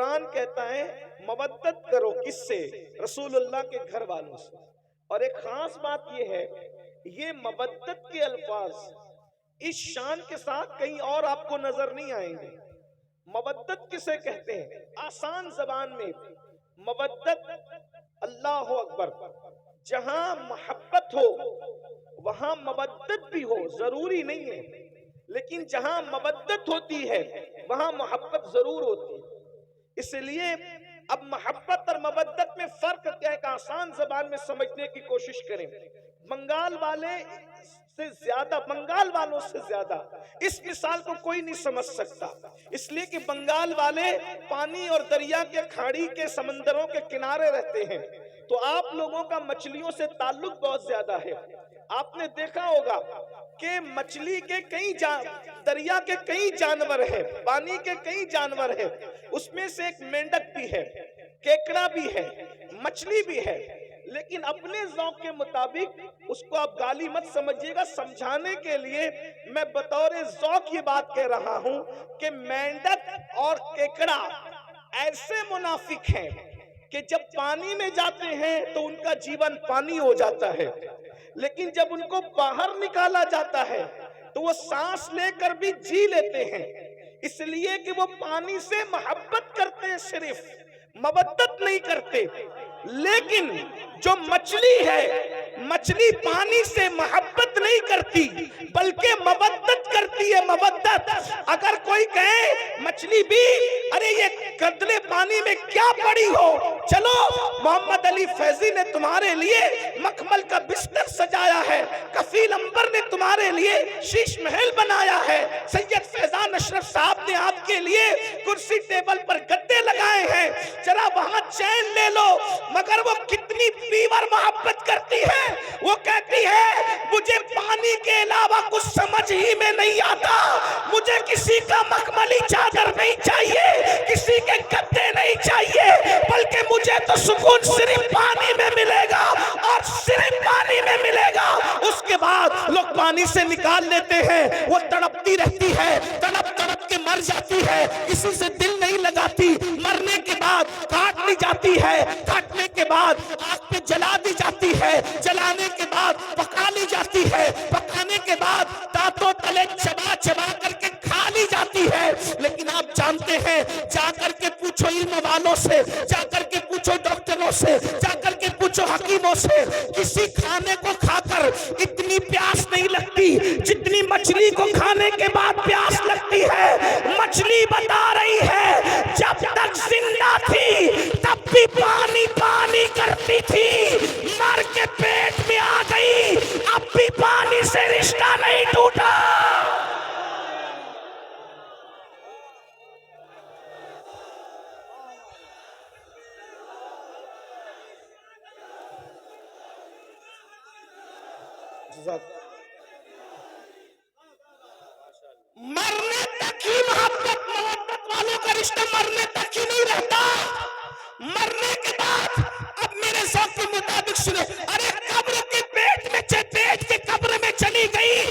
قرآن کہتا ہے مودت کرو، کس سے؟ رسول اللہ کے گھر والوں سے۔ اور ایک خاص بات یہ ہے، یہ مودت کے الفاظ اس شان کے ساتھ کہیں اور آپ کو نظر نہیں آئیں گے۔ مودت کسے کہتے ہیں؟ آسان زبان میں مودت، اللہ اکبر، جہاں محبت ہو وہاں مودت بھی ہو، ضروری نہیں ہے، لیکن جہاں مودت ہوتی ہے وہاں محبت ضرور ہوتی ہے۔ اس لیے اب محبت اور مودت میں فرق کیا ہے کہ آسان زبان میں سمجھنے کی کوشش کریں۔ بنگال والوں سے زیادہ اس مثال کو کوئی نہیں سمجھ سکتا، اس لیے کہ بنگال والے پانی اور دریا کے، کھاڑی کے، سمندروں کے کنارے رہتے ہیں، تو آپ لوگوں کا مچھلیوں سے تعلق بہت زیادہ ہے۔ آپ نے دیکھا ہوگا کہ مچھلی کے دریا کے کئی جانور ہیں، پانی کے کئی جانور ہیں، اس میں سے ایک مینڈک بھی ہے، کیکڑا بھی ہے، مچھلی بھی ہے، لیکن اپنے ذوق کے مطابق اس کو آپ گالی مت سمجھیے گا، سمجھانے کے لیے میں بطور ذوق یہ بات کہہ رہا ہوں کہ مینڈک اور کیکڑا ایسے منافق ہیں کہ جب پانی میں جاتے ہیں تو ان کا جیون پانی ہو جاتا ہے، لیکن جب ان کو باہر نکالا جاتا ہے تو وہ سانس لے کر بھی جی لیتے ہیں، اس لیے کہ وہ پانی سے محبت کرتے ہیں، صرف مودت نہیں کرتے۔ لیکن جو مچھلی ہے، مچھلی پانی سے محبت نہیں کرتی بلکہ مودت کرتی ہے، مودت۔ اگر کوئی کہے مچھلی بھی ارے یہ گدلے پانی میں کیا پڑی ہو، چلو محمد علی فیضی نے تمہارے لیے مخمل کا بستر سجایا ہے، کفیل امبر نے تمہارے لیے شیش محل بنایا ہے، سید فیضان اشرف صاحب نے آپ کے لیے کرسی ٹیبل پر گدے لگائے ہیں، ذرا وہاں چین لے لو۔ مگر وہ کتنی پیور محبت کرتی ہے، وہ کہتی ہے مجھے پانی کے علاوہ کچھ سمجھ ہی میں نہیں آتا، مجھے کسی کا مخملی چادر نہیں چاہیے، کسی کے گدے نہیں چاہیے، بلکہ مجھے تو سکون صرف پانی میں ملے گا اور صرف پانی میں ملے گا۔ اس کے بعد لوگ پانی سے نکال لیتے ہیں، وہ تڑپتی رہتی ہے، تڑپ تڑپ کے مر جاتی ہے، کسی سے دل نہیں لگاتی، مرنے کے بعد کاٹ لی جاتی ہے، کاٹنے کے بعد آگ پہ جلا دی جاتی ہے، جلانے کے بعد پکا لی جاتی ہے، پکانے کے بعد دانتوں تلے چبا چبا کر کے کھا لی جاتی ہے۔ لیکن آپ جانتے ہیں، جا کر کے پوچھو علم والوں سے، جا کر کے پوچھو ڈاکٹروں سے، جا کر کے پوچھو حکیموں سے، کسی کھانے کو کھا کر اتنی پیاس نہیں لگتی جتنی مچھلی کو کھانے کے بعد پیاس لگتی ہے۔ مچھلی بتا رہی ہے جب تک زندہ تھی تب بھی پانی پانی کرتی تھی، مر کے پیٹ میں آ گئی اب بھی پانی سے رشتہ نہیں ٹوٹا۔ مرنے تک ہی محبت والوں کا رشتہ مرنے تک ہی نہیں رہتا، مرنے کے بعد اب میرے ذوق کے مطابق سنے، ارے قبر کے پیٹ کے قبر میں چلی گئی،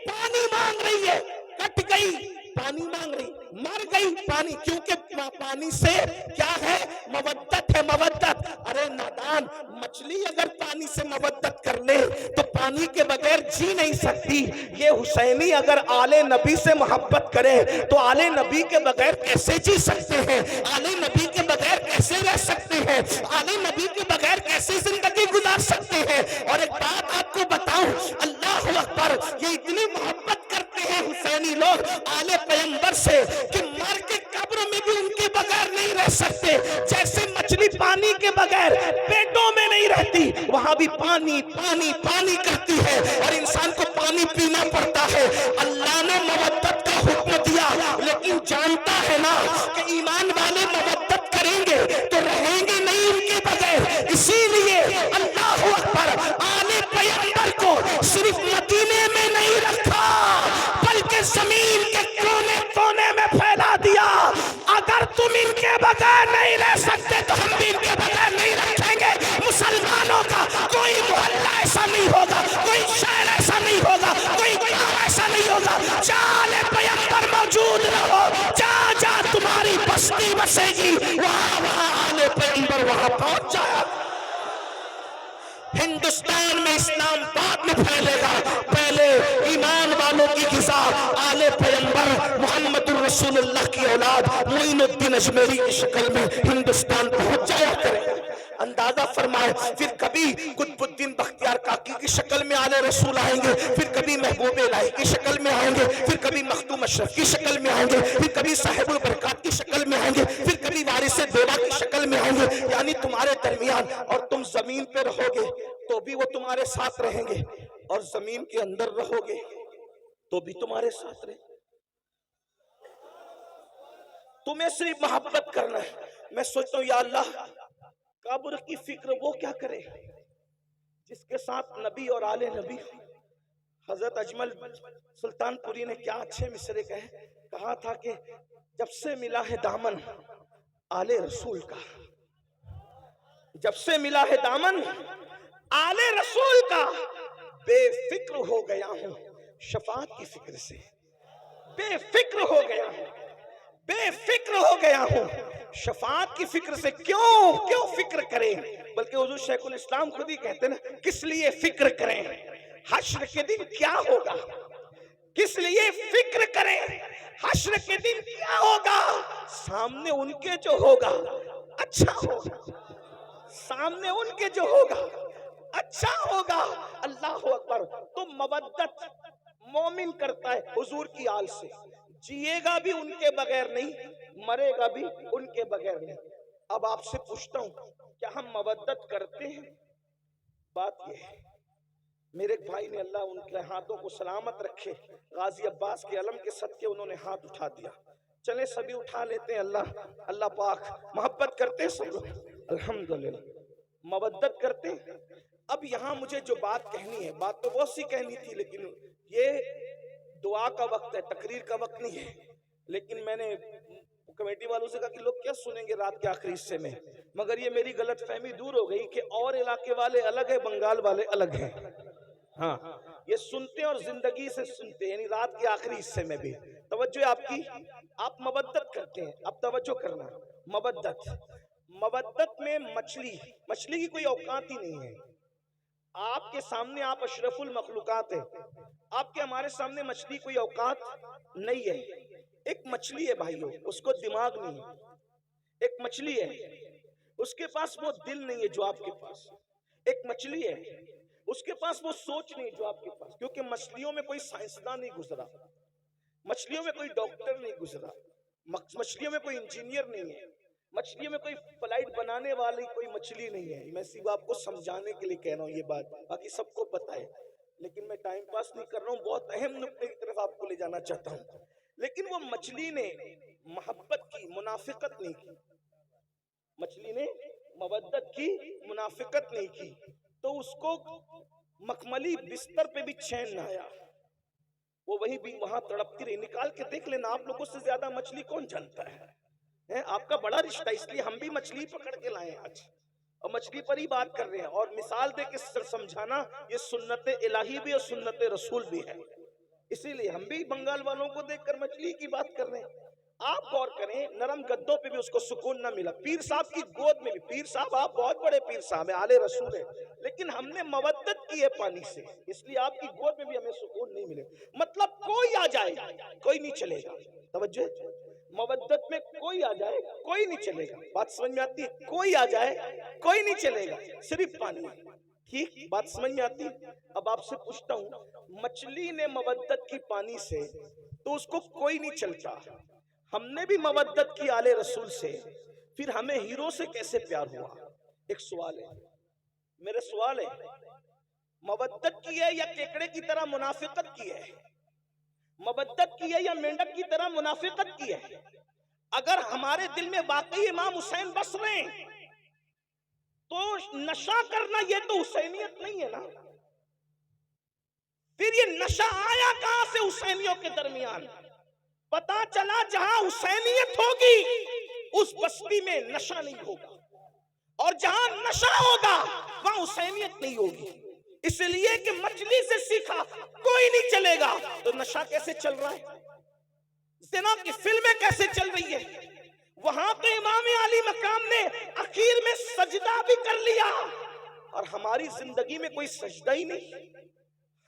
پانی مانگ رہی ہے، کٹ گئی پانی مانگ رہی، مر گئی پانی، کیونکہ پانی سے کیا ہے؟ مودت ہے، مودت۔ ارے نادان، مچھلی اگر پانی سے مودت کر لے تو پانی کے بغیر جی نہیں سکتی، یہ حسینی اگر آل نبی سے محبت کرے تو آل نبی کے بغیر کیسے جی سکتے ہیں، آل نبی کے بغیر کیسے رہ سکتے ہیں، آل نبی کے بغیر کیسے زندگی گزار سکتے ہیں۔ اور ایک بات آپ کو بتاؤں، اللہ اکبر، یہ اتنی محبت کرتے ہیں حسینی لوگ آل پیغمبر سے کہ مر کے قبر میں بھی ان کے بغیر نہیں رہ سکتے۔ جیسے مچھلی پانی کے بغیر پیٹوں میں نہیں رہتی، وہاں بھی پانی پانی پانی کرتی ہے اور انسان کو پانی پینا پڑتا ہے۔ اللہ نے مودت کا حکم دیا، لیکن جانتا ہے نا کہ ایمان والے مودت کریں گے تو رہیں گے نہیں ان کے بغیر، اسی لیے اللہ اکبر، آل پیغمبر کو صرف مدینے میں نہیں رکھا بلکہ زمین کے کونے کونے میں پھیلا دیا۔ اگر تم ان کے بغیر نہیں رہ سکتے تو ہم بھی ان کے بغیر نہیں رکھیں گے۔ مسلمانوں کا کوئی محلہ ایسا نہیں ہوگا، کوئی شہر ایسا نہیں ہوگا، کوئی گاؤں ایسا نہیں ہوگا، جہاں پیغمبر موجود رہو، جہاں جہاں تمہاری بستی بسے گی، وہاں آل پیغمبر وہاں پہنچ جایا۔ ہندوستان میں اسلام بعد میں پھیلے گا، پہلے ایمان والوں کی غذا آل پیغمبر محمد الرسول اللہ کی اولاد معین الدین اجمیری کی شکل میں ہندوستان پہنچ جایا کرے۔ اندازہ فرمائے، پھر کبھی قطب الدین بختیار کاکی کی شکل میں آل رسول آئیں گے، پھر کبھی محبوب الہی کی شکل میں آئیں گے، پھر کبھی مخدوم اشرف کی شکل میں آئیں گے، پھر کبھی صاحب البرکات کی شکل میں آئیں گے، پھر کبھی وارث دیوا کی شکل میں آئیں گے۔ یعنی تمہارے درمیان، اور تم زمین پہ رہو گے تو بھی وہ تمہارے ساتھ رہیں گے، اور زمین کے اندر رہو گے تو بھی تمہارے ساتھ رہیں گے۔ تمہیں صرف محبت کرنا ہے۔ میں سوچتا ہوں یا اللہ، قبر کی فکر وہ کیا کرے جس کے ساتھ نبی اور آل نبی۔ حضرت اجمل سلطان پوری نے کیا اچھے مصرے کہا تھا کہ جب سے ملا ہے دامن آل رسول کا، جب سے ملا ہے دامن آل رسول کا، بے فکر ہو گیا ہوں شفاعت کی فکر سے، بے فکر ہو گیا ہوں، بے فکر ہو گیا ہوں شفاعت کی فکر سے۔ کیوں فکر کریں؟ بلکہ حضور شیخ الاسلام خود ہی کہتے ہیں نا، کس لیے فکر کریں؟ حشر کے دن کیا ہوگا؟ کس لیے فکر کریں؟ حشر کے دن کیا ہوگا؟ سامنے ان کے جو ہوگا اچھا ہوگا، سامنے ان کے جو ہوگا اچھا ہوگا۔ اللہ اکبر۔ تو مودت مومن کرتا ہے حضور کی آل سے، جیے گا بھی ان کے بغیر نہیں، مرے گا بھی ان کے بغیر نہیں۔ اب آپ سے پوچھتا ہوں، کیا ہم مودت کرتے ہیں؟ بات یہ ہے، میرے ایک بھائی نے، اللہ ان کے ہاتھوں کو سلامت رکھے، غازی عباس کے علم کے صدقے انہوں نے ہاتھ اٹھا دیا۔ چلے سبھی اٹھا لیتے ہیں۔ اللہ پاک محبت کرتے ہیں سب لوگ، الحمدللہ مودت کرتے ہیں۔ اب یہاں مجھے جو بات کہنی ہے، بات تو بہت سی کہنی تھی، لیکن یہ دعا کا وقت ہے، تقریر کا وقت نہیں ہے۔ لیکن میں نے کمیٹی والوں سے کہا کہ لوگ کیا سنیں گے رات کے آخری حصے میں، مگر یہ میری غلط فہمی دور ہو گئی کہ اور علاقے والے الگ ہیں، بنگال والے الگ ہیں۔ ہاں، یہ سنتے ہیں اور زندگی سے سنتے ہیں، یعنی رات کے آخری حصے میں بھی توجہ آپ کی۔ آپ مودت کرتے ہیں، اب توجہ کرنا۔ مودت میں مچھلی کی کوئی اوقات ہی نہیں ہے۔ آپ کے سامنے آپ اشرف المخلوقات ہیں، آپ کے ہمارے سامنے مچھلی کوئی اوقات نہیں ہے۔ ایک مچھلی ہے بھائیو، اس کو دماغ نہیں ہے۔ ایک مچھلی ہے، اس کے پاس وہ دل نہیں ہے جو آپ کے پاس۔ ایک مچھلی ہے، اس کے پاس وہ سوچ نہیں جو آپ کے پاس، کیونکہ مچھلیوں میں کوئی سائنسداں نہیں گزرا، مچھلیوں میں کوئی ڈاکٹر نہیں گزرا، مچھلیوں میں کوئی انجینئر نہیں ہے، مچھلیوں میں کوئی فلائٹ بنانے والی کوئی مچھلی نہیں ہے۔ میں صرف آپ کو سمجھانے کے لیے کہہ رہا ہوں یہ بات، باقی سب کو پتہ ہے، لیکن میں ٹائم پاس نہیں کر رہا ہوں، بہت اہم نقطے کی طرف آپ کو لے جانا چاہتا ہوں۔ لیکن وہ مچھلی نے محبت کی، منافقت نہیں کی۔ مچھلی نے مودت کی، منافقت نہیں کی، تو اس کو مخملی بستر پہ بھی چین نہ آیا، وہ وہی بھی وہاں تڑپتی رہی۔ نکال کے دیکھ لینا، آپ لوگوں سے زیادہ مچھلی کون جانتا ہے؟ آپ کا بڑا رشتہ، اس لیے ہم بھی مچھلی پکڑ کے لائے آج، اور مچھلی پر ہی بات کر رہے ہیں، اور مثال دے کے سمجھانا یہ سنت الہی بھی اور سنت رسول بھی ہے۔ اسی لیے ہم بھی بنگال والوں کو دیکھ کر مچھلی کی بات کر رہے ہیں۔ آپ غور کریں، نرم گدوں پہ بھی اس کو سکون نہ ملا، پیر صاحب کی گود میں بھی۔ پیر صاحب آپ بہت بڑے پیر صاحب ہیں، آل رسول ہیں، لیکن ہم نے مودت کی ہے پانی سے، اس لیے آپ کی گود میں بھی ہمیں سکون نہیں ملے۔ مطلب کوئی آ جائے کوئی نہیں چلے گا، توجہ، مودت میں کوئی آ جائے کوئی نہیں چلے گا۔ بات سمجھ میں آتی ہے؟ کوئی آ جائے کوئی نہیں چلے گا، صرف پانی۔ ٹھیک، بات سمجھ میں آتی؟ اب آپ سے پوچھتا ہوں، مچھلی نے مودت کی پانی سے تو اس کو کوئی نہیں چلتا، ہم نے بھی مودت کی آل رسول سے، پھر ہمیں ہیرو سے کیسے پیار ہوا؟ ایک سوال ہے، میرے سوال ہے، مودت کی ہے یا کیکڑے کی طرح منافقت کی ہے؟ مودت کی ہے یا مینڈک کی طرح منافقت کی ہے؟ اگر ہمارے دل میں واقعی امام حسین بس رہے ہیں تو نشہ کرنا یہ تو حسینیت نہیں ہے نا۔ پھر یہ نشہ آیا کہاں سے حسینیوں کے درمیان؟ پتا چلا جہاں حسینیت ہوگی اس بستی میں نشہ نہیں ہوگا، اور جہاں نشہ ہوگا وہاں حسینیت نہیں ہوگی۔ اس لیے کہ مچھلی سے سیکھا کوئی نہیں چلے گا، تو نشہ کیسے چل رہا ہے؟ زنا کی فلمیں کیسے چل رہی ہے؟ وہاں تو امام علی مقام نے اخیر میں سجدہ بھی کر لیا، اور ہماری زندگی میں کوئی سجدہ ہی نہیں۔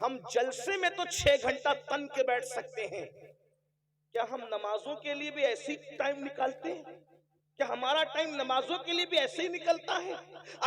ہم جلسے میں تو 6 گھنٹہ تن کے بیٹھ سکتے ہیں، کیا ہم نمازوں کے لیے بھی ایسی ٹائم نکالتے ہیں؟ کیا ہمارا ٹائم نمازوں کے لیے بھی ایسے ہی نکلتا ہے؟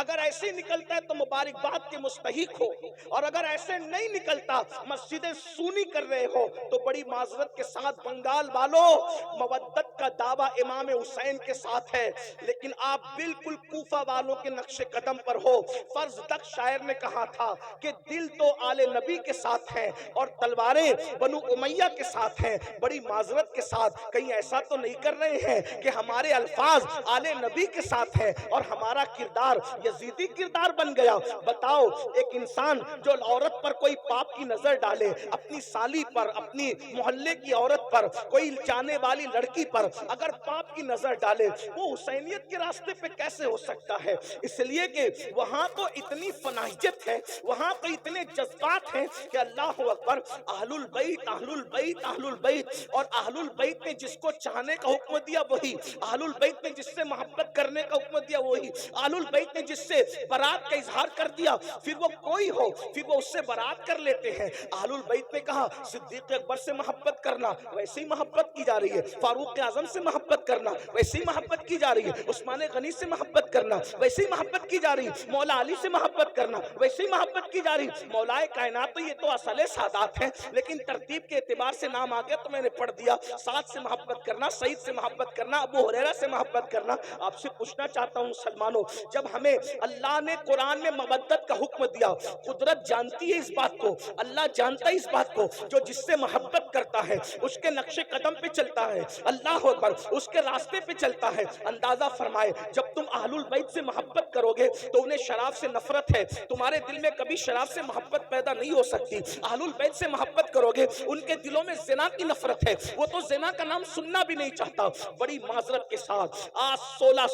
اگر ایسے ہی نکلتا ہے تو مبارکباد کے مستحق ہو، اور اگر ایسے نہیں نکلتا، مسجدیں سونی کر رہے ہو، تو بڑی معذرت کے ساتھ بنگال والوں، مودت کا دعویٰ امام حسین کے ساتھ ہے، لیکن آپ بالکل کوفہ والوں کے نقش قدم پر ہو۔ فرض تک شاعر نے کہا تھا کہ دل تو آل نبی کے ساتھ ہیں اور تلواریں بنو امیہ کے ساتھ ہیں۔ بڑی معذرت کے ساتھ کہیں ایسا تو نہیں کر رہے ہیں کہ ہمارے الفاظ آل نبی کے ساتھ ہے اور ہمارا کردار یزیدی کردار بن گیا؟ بتاؤ، ایک انسان جو عورت پر کوئی پاپ کی نظر ڈالے، اپنی سالی پر، اپنی محلے کی عورت پر، کوئی چاہنے والی لڑکی پر اگر پاپ کی نظر ڈالے، وہ حسینیت کے راستے پہ کیسے ہو سکتا ہے؟ اس لیے کہ وہاں تو اتنی فناحیت ہے، وہاں تو اتنے جذبات ہیں کہ اللہ اکبر، اہل البیت اہل البیت اہل البیت، اور اہل البیت نے جس کو چاہنے کا حکم دیا وہی، اہل البیت نے جس سے محبت کرنے کا حکم دیا وہی، اہل البیت نے جس سے برات کا اظہار کر دیا، پھر وہ کوئی ہو پھر وہ اس سے برات کر لیتے ہیں۔ اہل البیت نے کہا صدیق اکبر سے محبت کرنا، ویسے ہی محبت کی جا رہی ہے، فاروق اعظم سے محبت کرنا، ویسے ہی محبت کی جا رہی ہے، عثمان غنی سے محبت کرنا، ویسے ہی محبت کی جا رہی ہے، مولا علی سے محبت کرنا، ویسے ہی محبت کی جا رہی ہے۔ مولا کائنات تو یہ تو اصل سادات ہیں، لیکن ترتیب کے اعتبار سے نام آ گیا تو میں نے پڑھ دیا۔ سعد سے محبت کرنا، سعید سے محبت کرنا، ابو ہریرہ سے محبت کرنا۔ آپ سے پوچھنا چاہتا ہوں مسلمانوں، جب ہمیں اللہ نے قرآن میں مودت کا حکم دیا، قدرت جانتی ہے اس بات کو، اللہ جانتا ہے اس بات کو، جو جس سے محبت کرتا ہے اس کے نقش قدم پہ چلتا ہے، اللہ اکبر، اس کے راستے پہ چلتا ہے۔ اندازہ فرمائے، جب تم اہل البیت سے محبت کرو گے تو انہیں شراب سے نفرت ہے، تمہارے دل میں کبھی شراب سے محبت پیدا نہیں ہو سکتی۔ اہل البیت سے محبت کرو گے، ان کے دلوں میں زنا کی نفرت ہے، وہ تو زنا کا نام سننا بھی نہیں چاہتا۔ بڑی معذرت کے ساتھ آج 17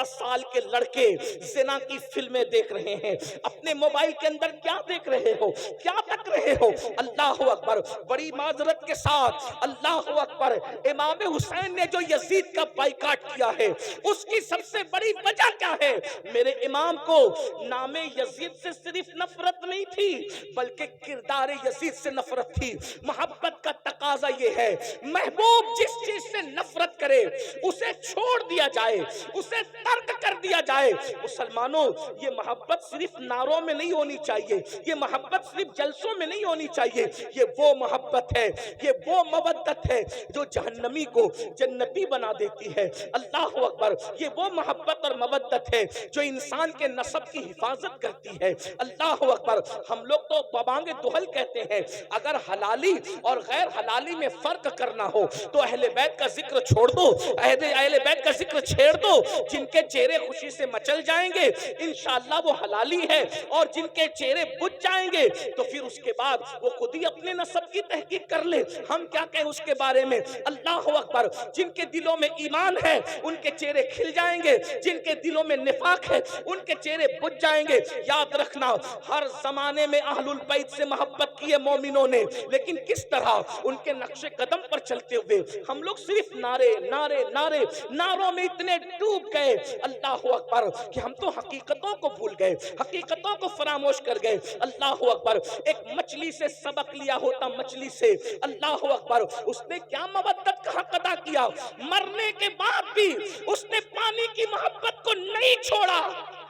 سال کے لڑکے زنا کی فلمیں دیکھ رہے ہیں، اپنے موبائل کے اندر کیا دیکھ رہے ہو، کیا تک رہے ہو؟ اللہ اکبر، بڑی معذرت کے ساتھ اللہ اکبر، امام حسین نے جو یزید کا بائیکاٹ کیا ہے اس کی سب سے بڑی وجہ کیا ہے؟ میرے امام کو نام یزید سے صرف نفرت نہیں تھی بلکہ کردار یزید سے نفرت تھی۔ محبت کا تقاضا یہ ہے، محبوب جس چیز سے نفرت کرے اسے چھوڑ دیا جائے، اسے ترک کر دیا جائے۔ مسلمانوں، یہ محبت صرف نعروں میں نہیں ہونی چاہیے، یہ محبت صرف جلسوں میں نہیں ہونی چاہیے، یہ وہ محبت ہے، یہ وہ مودت ہے جو جہنمی کو جنتی بنا دیتی ہے۔ اللہ اکبر، یہ وہ محبت اور مودت ہے جو انسان کے نسب کی حفاظت کرتی ہے۔ اللہ اکبر، ہم لوگ تو ببانگ دہل کہتے ہیں، اگر حلالی اور غیر حلالی میں فرق کرنا ہو تو اہل بیت کا ذکر چھوڑ دو، اہل بیت کا ذکر چھیڑ دو۔ جن کے چہرے خوشی سے مچل جائیں گے انشاءاللہ وہ حلالی ہے، اور جن کے چہرے بجھ جائیں گے تو پھر اس کے بعد وہ خود ہی اپنے نسب کی تحقیق کر لے، ہم کیا کہیں اس کے بارے میں۔ اللہ اکبر، جن کے دلوں میں ایمان ہے ان کے چہرے کھل جائیں گے، جن کے دلوں میں نفاق ہے ان کے چہرے بجھ جائیں گے۔ یاد رکھنا، ہر زمانے میں اہل البیت سے محبت کی ہے مومنوں نے، لیکن کس طرح؟ ان کے نقش قدم پر چلتے ہوئے۔ ہم لوگ صرف نعرے نعرے نعرے نعروں میں اتنے ڈوب گئے اللہ اکبر کہ ہم تو حقیقتوں کو بھول گئے، حقیقتوں کو فراموش کر گئے۔ اللہ اکبر، ایک مچھلی سے سبق لیا ہوتا، مچھلی سے، اللہ اکبر، اس نے کیا مودت کا حق ادا کیا، مرنے کے بعد بھی اس نے پانی کی محبت کو نہیں چھوڑا۔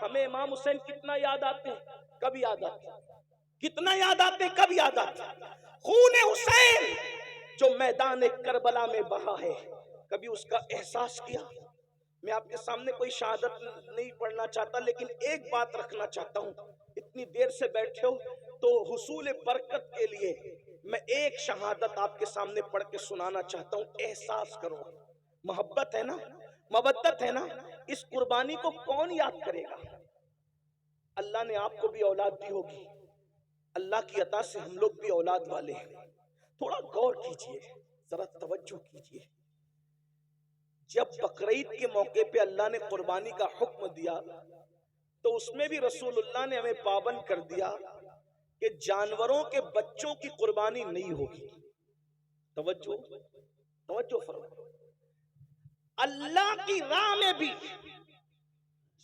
ہمیں امام حسین کتنا یاد آتے ہیں، کب یاد آتے ہیں، کتنا یاد آتے ہیں، کب یاد آتے ہیں؟ خون حسین جو میدان کربلا میں بہا ہے، کبھی اس کا احساس کیا؟ میں آپ کے سامنے کوئی شہادت نہیں پڑھنا چاہتا، لیکن ایک بات رکھنا چاہتا ہوں، اتنی دیر سے بیٹھے ہو تو حصول برکت کے لیے میں ایک شہادت آپ کے سامنے پڑھ کے سنانا چاہتا ہوں۔ احساس کرو، محبت ہے نا، مودت ہے نا، اس قربانی کو کون یاد کرے گا؟ اللہ نے آپ کو بھی اولاد دی ہوگی، اللہ کی عطا سے ہم لوگ بھی اولاد والے ہیں۔ تھوڑا غور کیجئے، ذرا توجہ کیجئے، جب بقرعید کے موقع پہ اللہ نے قربانی کا حکم دیا تو اس میں بھی رسول اللہ نے ہمیں پابند کر دیا کہ جانوروں کے بچوں کی قربانی نہیں ہوگی۔ توجہ فرمائیں، اللہ کی راہ میں بھی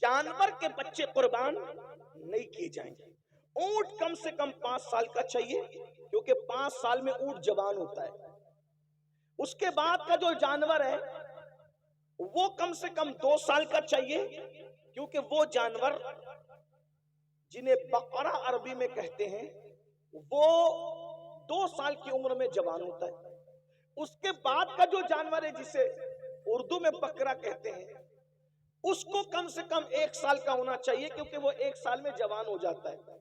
جانور کے بچے قربان نہیں کیے جائیں گے. اونٹ کم سے کم 5 سال کا چاہیے کیونکہ 5 سال میں اونٹ جوان ہوتا ہے. اس کے بعد کا جو جانور ہے وہ کم سے کم 2 سال کا چاہیے کیونکہ وہ جانور جنہیں بقرہ عربی میں کہتے ہیں وہ 2 سال کی عمر میں جوان ہوتا ہے. اس کے بعد کا جو جانور ہے جسے اردو میں بکرا کہتے ہیں اس کو کم سے کم 1 سال کا ہونا چاہیے کیونکہ وہ 1 سال میں جوان ہو جاتا ہے.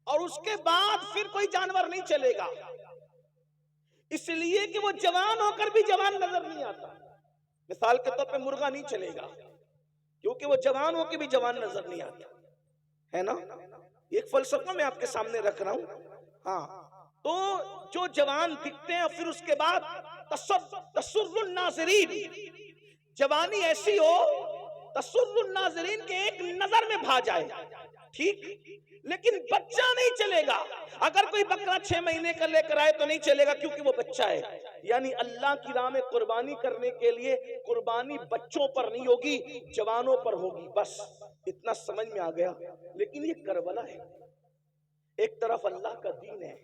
اور اس کے بعد پھر کوئی جانور نہیں چلے گا اس لیے کہ وہ جوان ہو کر بھی جوان نظر نہیں آتا. مثال کے طور پہ مرغا نہیں چلے گا کیونکہ وہ جوان ہو کے بھی جوان نظر نہیں آتا ہے نا. ایک فلسفہ میں آپ کے سامنے رکھ رہا ہوں. ہاں تو جو جوان دکھتے ہیں پھر اس کے بعد تسر الناظرین، جوانی ایسی ہو تسر الناظرین کے ایک نظر میں بھا جائے، ٹھیک، لیکن بچہ نہیں چلے گا. اگر کوئی بکرا 6 مہینے کا لے کر آئے تو نہیں چلے گا کیونکہ وہ بچہ ہے. یعنی اللہ کی راہ میں قربانی کرنے کے لیے قربانی بچوں پر نہیں ہوگی، جوانوں پر ہوگی. بس اتنا سمجھ میں آ گیا. لیکن یہ کربلا ہے، ایک طرف اللہ کا دین ہے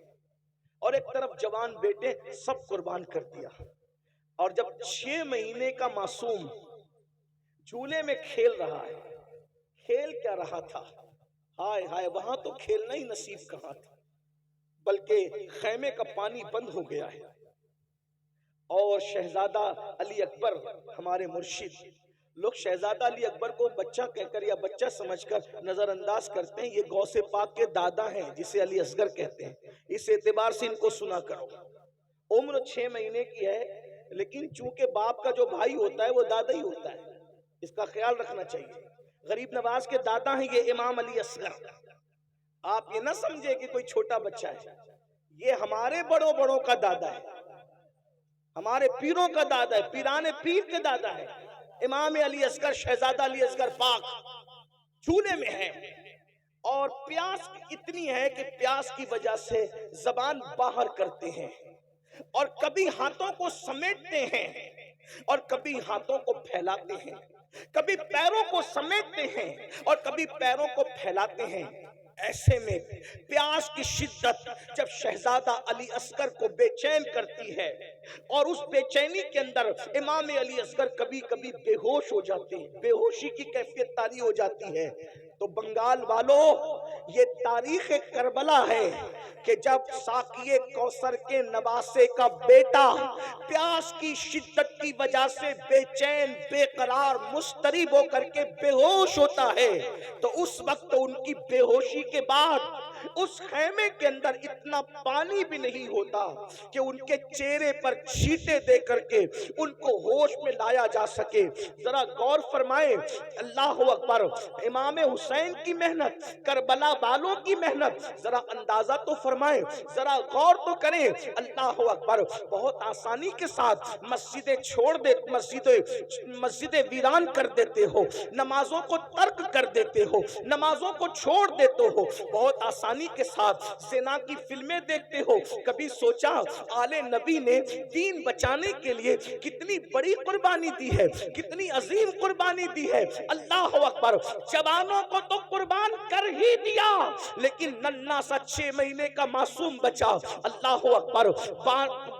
اور ایک طرف جوان بیٹے سب قربان کر دیا. اور جب 6 مہینے کا معصوم جھولے میں کھیل رہا ہے، کھیل کیا رہا تھا، ہائے ہائے وہاں تو کھیلنا ہی نصیب کہاں تھا بلکہ خیمے کا پانی بند ہو گیا ہے. اور شہزادہ علی اکبر ہمارے مرشد، لوگ شہزادہ علی اکبر کو بچہ کہہ کر یا بچہ سمجھ کر نظر انداز کرتے ہیں. یہ غوث پاک کے دادا ہیں جسے علی اصغر کہتے ہیں. اس اعتبار سے ان کو سنا کرو. عمر 6 مہینے کی ہے لیکن چونکہ باپ کا جو بھائی ہوتا ہے وہ دادا ہی ہوتا ہے، اس کا خیال رکھنا چاہیے. غریب نواز کے دادا ہیں یہ امام علی اصغر. آپ یہ نہ سمجھے کہ کوئی چھوٹا بچہ ہے، یہ ہمارے بڑوں کا دادا ہے، ہمارے پیروں کا دادا ہے، پیران پیر کے دادا ہے. امام علی اصغر، شہزادہ علی اصغر پاک جھولے میں ہے اور پیاس اتنی ہے کہ پیاس کی وجہ سے زبان باہر کرتے ہیں اور کبھی ہاتھوں کو سمیٹتے ہیں اور کبھی ہاتھوں کو پھیلاتے ہیں، کبھی پیروں کو سمیٹتے ہیں اور کبھی پیروں کو پھیلاتے ہیں. ایسے میں پیاس کی شدت جب شہزادہ علی اصغر کو بے چین کرتی ہے اور اس بے چینی کے اندر امام علی اصغر کبھی کبھی بے ہوش ہو جاتے ہیں، بے ہوشی کی کیفیت طاری ہو جاتی ہے. تو بنگال والوں یہ تاریخ کربلا ہے کہ جب ساقی کوثر کے نواسے کا بیٹا پیاس کی شدت کی وجہ سے بے چین، بے قرار، مضطرب ہو کر کے بے ہوش ہوتا ہے تو اس وقت ان کی بے ہوشی کے بعد اس خیمے کے اندر اتنا پانی بھی نہیں ہوتا کہ ان کے چہرے پر چھینٹے دے کر کے ان کو ہوش میں لایا جا سکے. ذرا غور فرمائیں، اللہ اکبر، امام حسین کی محنت، کربلا والوں کی محنت، ذرا اندازہ تو فرمائیں، ذرا غور تو کریں. اللہ اکبر، بہت آسانی کے ساتھ مسجدیں چھوڑ دے، مسجدیں ویران کر دیتے ہو، نمازوں کو ترک کر دیتے ہو، نمازوں کو چھوڑ دیتے ہو، بہت آسانی کے ساتھ زنا کی فلمیں دیکھتے ہو. کبھی سوچا آل نبی نے دین بچانے کے لیے کتنی بڑی قربانی دی ہے، کتنی عظیم قربانی دی ہے. اللہ اکبر، جوانوں کو تو قربان کر ہی دیا لیکن ننھا سا 6 مہینے کا معصوم بچہ، اللہ اکبر،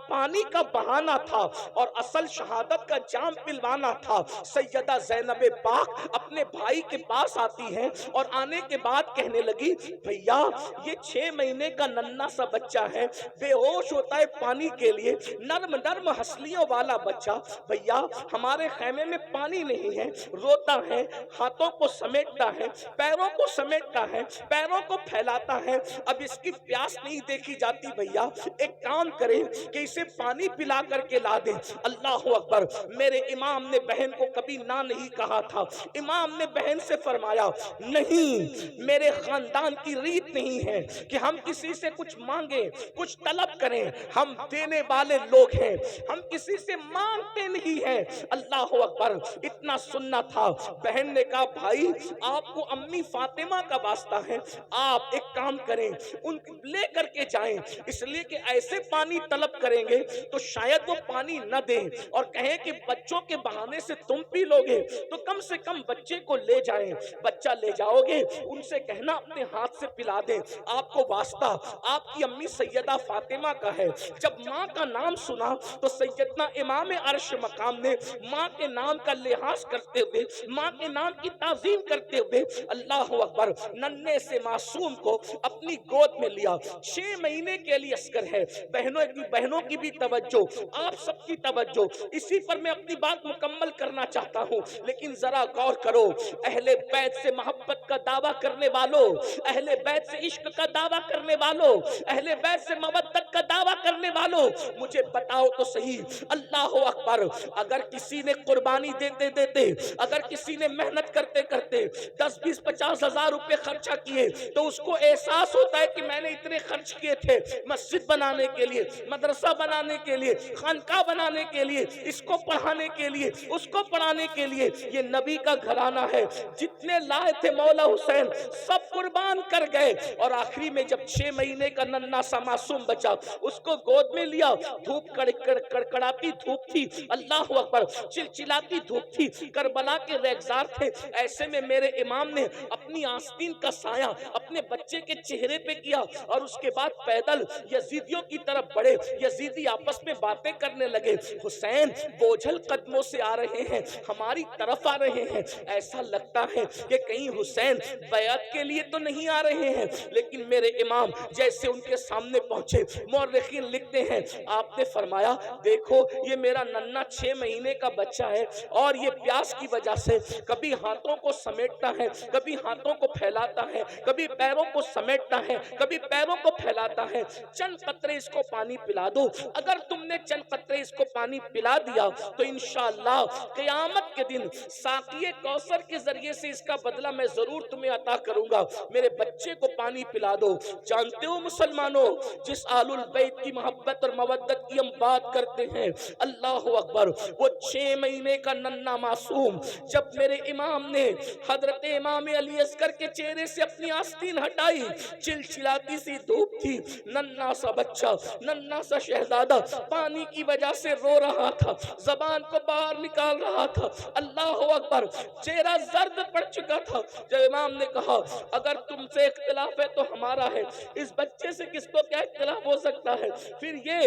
پانی کا بہانا تھا اور اصل شہادت کا جام پلوانا تھا. سیدہ زینب پاک اپنے بھائی کے پاس آتی ہیں اور آنے کے بعد کہنے لگی بھیا یہ 6 مہینے کا ننھا سا بچہ ہے، بے ہوش ہوتا ہے پانی کے لیے، نرم نرم ہسلیوں والا بچہ، بھیا ہمارے خیمے میں پانی نہیں ہے، روتا ہے، ہاتھوں کو سمیٹتا ہے، پیروں کو سمیٹتا ہے، پیروں کو پھیلاتا ہے، اب اس کی پیاس نہیں دیکھی جاتی. بھیا ایک کام کریں کہ اسے پانی پلا کر کے لا دیں. اللہ اکبر، میرے امام نے بہن کو کبھی نہ نہیں کہا تھا. امام نے بہن سے فرمایا نہیں، میرے خاندان کی ریت نہیں ہے کہ ہم کسی سے کچھ مانگیں، کچھ طلب کریں، ہم دینے والے لوگ ہیں، ہم کسی سے مانگتے نہیں ہیں. اللہ اکبر، اتنا سننا تھا. بہن نے کہا بھائی آپ کو امی فاطمہ کا واسطہ ہے، آپ ایک کام کریں ان لے کر کے جائیں، اس لیے کہ ایسے پانی طلب کریں گے گے تو شاید وہ پانی نہ دیں اور کہیں کہ بچوں کے بہانے سے تم پی لوگے، تو کم سے کم بچے کو لے جائیں۔ بچہ لے جاؤ گے، ان سے کہنا اپنے ہاتھ سے پلا دیں۔ آپ کو واسطہ آپ کی امی سیدہ فاطمہ کا ہے۔ جب ماں کا نام سنا تو سیدنا امام عرش مقام نے ماں کے نام کا لحاظ کرتے ہوئے، ماں کے نام کی تعظیم کرتے ہوئے اللہ اکبر ننھے سے معصوم کو اپنی گود میں لیا۔ 6 مہینے کے لیے اصغر ہے۔ بہنوں کی بھی توجہ، آپ سب کی توجہ، اسی پر میں اپنی بات مکمل کرنا چاہتا ہوں، لیکن ذرا غور کرو۔ اہل بیت سے محبت کا دعویٰ کرنے والوں، اہل بیت سے عشق کا دعویٰ کرنے والوں، اہل بیت سے مودت کا دعویٰ کرنے والوں، مجھے بتاؤ تو صحیح، اللہ اکبر، اگر کسی نے قربانی دیتے دیتے، اگر کسی نے محنت کرتے کرتے 10 20 50 ہزار روپے خرچہ کیے تو اس کو احساس ہوتا ہے کہ میں نے اتنے خرچ کیے تھے مسجد بنانے کے لیے، مدرسہ بنانے کے لیے، خانقاہ بنانے کے لیے، اس کو پڑھانے کے لیے، اس کو پڑھانے کے لیے۔ یہ نبی کا گھرانہ ہے، جتنے لائے تھے مولا حسین سب قربان کر گئے، اور آخری میں جب 6 مہینے کا ننھا سا معصوم بچا، اس کو گود میں لیا۔ دھوپ کڑکڑاتی دھوپ تھی، اللہ اکبر، چلچلاتی دھوپ تھی، کربلا کے ریگزار تھے۔ ایسے میں میرے امام نے اپنی آستین کا سایہ اپنے بچے کے چہرے پہ کیا، اور اس کے بعد پیدل یزیدیوں کی طرف بڑھے۔ یزیدی آپس میں باتیں کرنے لگے، حسین بوجھل قدموں سے آ رہے ہیں، ہماری طرف آ رہے ہیں، ایسا لگتا ہے کہ کہیں حسین بیعت کے لیے تو نہیں آ رہے ہیں۔ لیکن میرے امام جیسے ان کے سامنے پہنچے، مورخین لکھتے ہیں آپ نے فرمایا دیکھو یہ میرا ننھا 6 مہینے کا بچہ ہے، اور یہ پیاس کی وجہ سے کبھی ہاتھوں کو سمیٹتا ہے، کبھی ہاتھوں کو پھیلاتا ہے، کبھی پیروں کو سمیٹتا ہے، کبھی پیروں کو پھیلاتا ہے، چند قطرے اس کو پانی پلا دو۔ اگر تم نے چند قطرے اس کو پانی پلا دیا تو انشاءاللہ قیامت کے دن ساقی کوثر کے ذریعے سے اس کا بدلہ میں ضرور تمہیں عطا کروں گا، میرے بچے کو پانی پلا دو۔ جانتے ہو مسلمانوں، جس آل البیت کی محبت اور مودت کی ہم بات کرتے ہیں، اللہ اکبر، وہ 6 مہینے کا ننھا معصوم جب میرے امام نے حضرت امام علی اصغر کے چہرے سے اپنی آستین ہٹائی، چلچلاتی سی دھوپ تھی، ننھا سا بچہ، ننھا سا شہزادہ پانی کی وجہ سے رو رہا تھا، زبان کو باہر نکال رہا تھا، اللہ اکبر، چہرہ زرد پڑ چکا تھا۔ جب امام نے کہا اگر تم سے اختلاف ہے تو ہمارا ہے، اس بچے سے کس کو کیا اختلاف ہو سکتا ہے؟ پھر یہ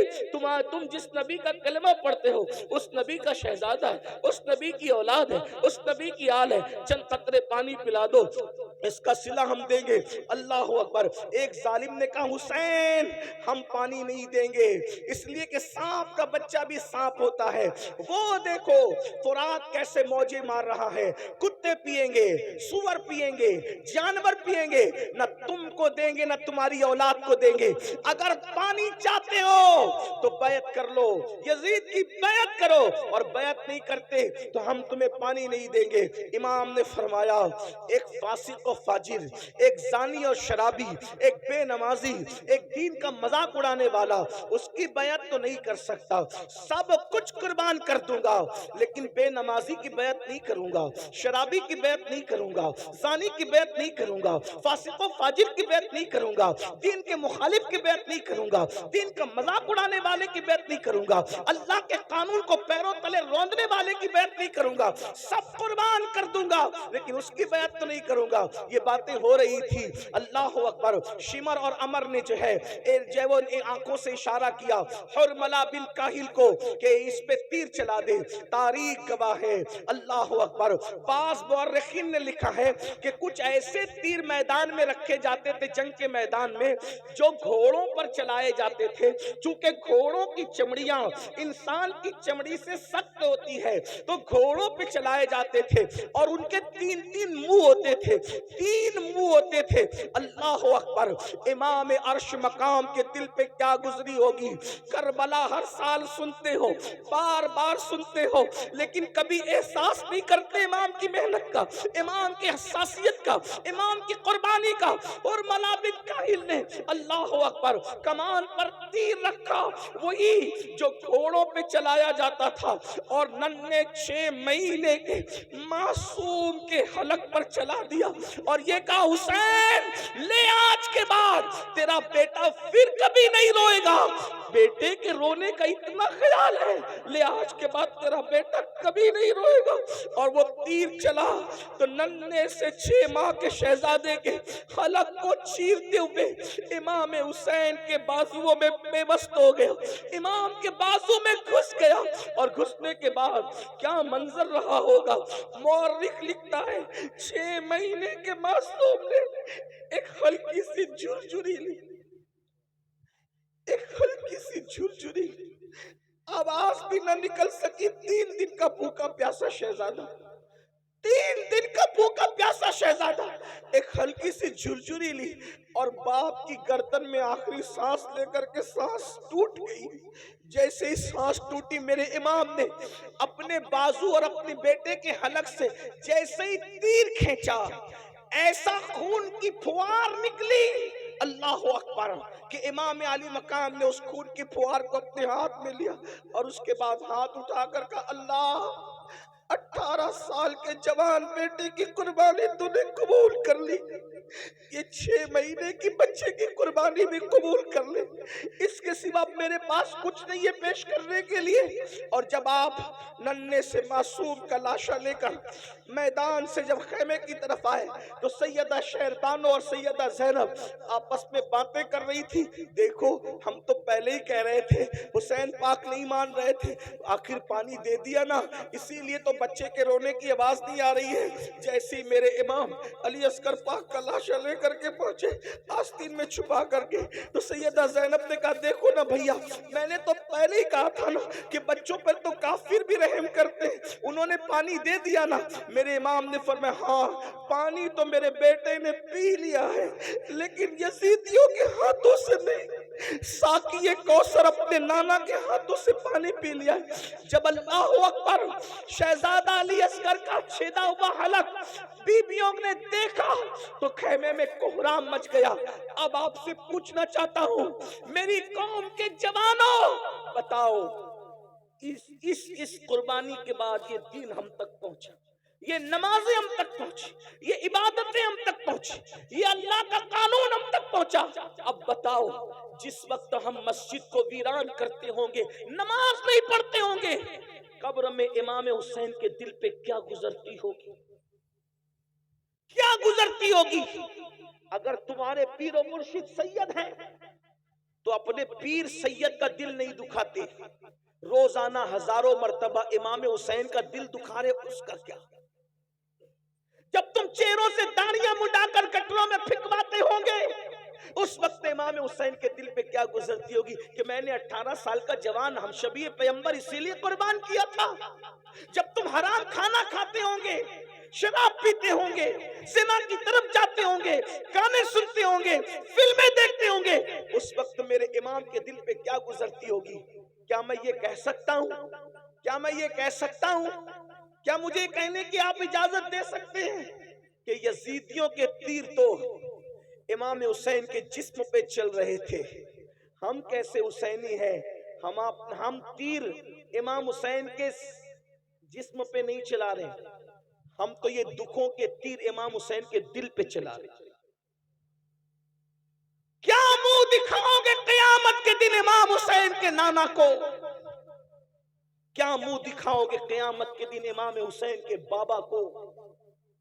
تم جس نبی کا کلمہ پڑھتے ہو اس نبی کا شہزادہ ہے، اس نبی کی اولاد ہے، اس نبی کی آل ہے، چند قطرے پانی پلا دو، اس کا صلہ ہم دیں گے۔ اللہ اکبر، ایک ظالم نے کہا حسین ہم پانی نہیں دیں گے، اس لیے کہ سانپ کا بچہ بھی سانپ ہوتا ہے، وہ دیکھو فرات کیسے موجیں مار رہا ہے، کتے پیئیں گے، سور پیئیں گے، جانور پیئیں گے، نہ تم کو دیں گے نہ تمہاری اولاد کو دیں گے۔ اگر پانی چاہتے ہو تو بیعت کر لو، یزید کی بیعت کرو، اور بیعت نہیں کرتے تو ہم تمہیں پانی نہیں دیں گے۔ امام نے فرمایا ایک فاسق و فاجر، ایک زانی اور شرابی، ایک بے نمازی، ایک دین کا مذاق اڑانے والا، اس کی بیعت تو نہیں کر سکتا، سب کچھ قربان کر دوں گا لیکن بے نمازی کی بیعت نہیں کروں گا، شرابی کی بیعت نہیں کروں گا، زانی کی بیعت نہیں کروں گا، فاسق و فاجر کی بیعت نہیں کروں گا، دین کے مخالف کی بیعت نہیں کروں گا، دین کا مذاق اڑانے والے کی بیعت نہیں کروں گا، اللہ کے قانون کو پیروں تلے روندنے والے کی بیعت نہیں کروں گا، سب قربان کر دوں گا لیکن اس کی بیعت تو نہیں کروں گا۔ یہ باتیں ہو رہی تھی، اللہ اکبر، شمر اور امر نے جو ہے وہ آنکھوں سے اشارہ کیا حرملہ بن کاہل کو کہ اس پہ تیر چلا دے، تاریخ گواہ ہے، اللہ اکبر۔ بعض مورخین نے لکھا ہے کہ کچھ ایسے تیر میدان میں رکھے جاتے تھے جنگ کے میدان میں جو گھوڑوں پر چلائے جاتے تھے، چونکہ گھوڑوں کی چمڑیاں انسان کی چمڑی سے سخت ہوتی ہے تو گھوڑوں پہ چلائے جاتے تھے، اور ان کے 3 منہ ہوتے تھے، 3 منہ ہوتے تھے۔ اللہ اکبر، امام عرش مقام کے دل پہ کیا گزری ہوگی۔ کربلا ہر سال سنتے ہو، بار بار سنتے ہو، لیکن کبھی احساس نہیں کرتے امام کی محنت کا، امام کی حساسیت کا، امام کی قربانی کا۔ اور حرملہ بن کاہل نے اللہ اکبر کمان پر تیر رکھا، وہی جو گھوڑوں پہ چلایا جاتا تھا، اور ننھے 6 مہینے کے معصوم کے حلق پر چلا دیا اور یہ کہا حسین لے آج کے بعد تیرا بیٹا پھر کبھی نہیں روئے گا، بیٹے کے رونے کا اتنا خیال ہے، لے آج کے بعد تیرا بیٹا کبھی نہیں روئے گا۔ اور وہ تیر چلا تو ننھے سے 6 ماہ کے شہزادے کے حلق کو چیرتے ہوئے امام حسین کے بازوؤں میں بے بست ہو گیا، امام کے بازو میں گھس گیا، اور گھسنے کے بعد کیا منظر رہا ہوگا۔ مورخ لکھتا ہے 6 مہینے کے معصوم نے ایک ہلکی سی جھرجھری لی، ایک ہلکی سی جھرجھری لی، آواز بھی نہ نکل سکی۔ 3 دن کا بھوکا پیاسا شہزادہ، 3 دن کا بھوکا پیاسا شہزادہ ایک ہلکی سی جھرجھری لی اور باپ کی گردن میں آخری سانس لے کر کے سانس ٹوٹ گئی۔ جیسے ہی سانس ٹوٹی میرے امام نے اپنے بازو اور اپنے بیٹے کے حلق سے جیسے ہی تیر کھینچا، ایسا خون کی پھوار نکلی، اللہ اکبر، کہ امام علی مقام نے اس خون کی پھوار کو اپنے ہاتھ میں لیا اور اس کے بعد ہاتھ اٹھا کر کہا اللہ 18 سال کے جوان بیٹے کی قربانی تو نے قبول کر لی، یہ 6 مہینے کی بچے کی قربانی بھی قبول کر لے، اس کے سوا میرے پاس کچھ نہیں ہے پیش کرنے کے لیے۔ اور جب آپ ننھے سے معصوم کا لاشا لے کر میدان سے جب خیمے کی طرف آئے تو سیدہ شہربانو اور سیدہ زینب آپس میں باتیں کر رہی تھی، دیکھو ہم تو پہلے ہی کہہ رہے تھے حسین پاک نہیں مان رہے تھے، آخر پانی دے دیا نا، اسی لیے تو بچے کے رونے کی آواز نہیں آ رہی ہے۔ جیسے میرے امام علی اصغر پاک کا لاشا لے کر کے پہنچے آستین میں چھپا کر کے، تو سیدہ زینب نے کہا دیکھو نا بھیا، میں نے تو پہلے ہی کہا تھا نا کہ بچوں پر تو کافر بھی رحم کرتے ہیں، انہوں نے پانی دے دیا نا۔ میرے امام نے فرمایا ہاں پانی تو میرے بیٹے نے پی لیا ہے، لیکن یزیدیوں کے ہاتھوں سے نہیں، ساقی کوثر اپنے نانا کے ہاتھوں سے پانی پی لیا ہے۔ جب اللہ اکبر شہزادہ علی اصغر کا چھیدا ہوا حلق بیویوں نے دیکھا تو خیمے میں کوہرام مچ گیا۔ اب آپ سے پوچھنا چاہتا ہوں میری قوم کے جوانوں، بتاؤ اس قربانی کے بعد یہ دین ہم تک پہنچا، یہ نمازیں ہم تک پہنچی، یہ عبادتیں ہم تک پہنچی، یہ اللہ کا قانون ہم تک پہنچا۔ اب بتاؤ جس وقت ہم مسجد کو ویران کرتے ہوں گے، نماز نہیں پڑھتے ہوں گے، قبر میں امام حسین کے دل پہ کیا گزرتی ہوگی، کیا گزرتی ہوگی؟ اگر تمہارے پیر و مرشد سید ہیں تو اپنے پیر سید کا دل نہیں دکھاتے، روزانہ ہزاروں مرتبہ امام حسین کا دل دکھا رہے، اس کا کیا؟ جب تم چہروں سے داڑیاں مڈا کر گٹروں میں پھینکواتے ہوں گے، اس وقت امام حسین کے دل پہ کیا گزرتی ہوگی کہ میں نے 18 سال کا جوان ہم شبیہ پیغمبر اسی لیے قربان کیا تھا۔ جب تم حرام کھانا کھاتے ہوں گے، شراب پیتے ہوں گے، زنا کی طرف جاتے ہوں گے، گانے سنتے ہوں گے، فلمیں دیکھتے ہوں گے، اس وقت میرے امام کے دل پہ کیا گزرتی ہوگی؟ کیا میں یہ کہہ سکتا ہوں؟ کیا میں یہ کہہ سکتا ہوں؟ کیا مجھے کہنے کی آپ اجازت دے سکتے ہیں کہ یزیدیوں کے تیر تو امام حسین کے جسم پہ چل رہے تھے، ہم کیسے حسینی ہیں؟ ہم تیر امام حسین کے جسم پہ نہیں چلا رہے، ہم تو یہ دکھوں کے تیر امام حسین کے دل پہ چلا رہے۔ کیا منہ دکھاؤ گے قیامت کے دن امام حسین کے نانا کو؟ کیا منہ دکھاؤ گے قیامت کے دن امام حسین کے بابا کو؟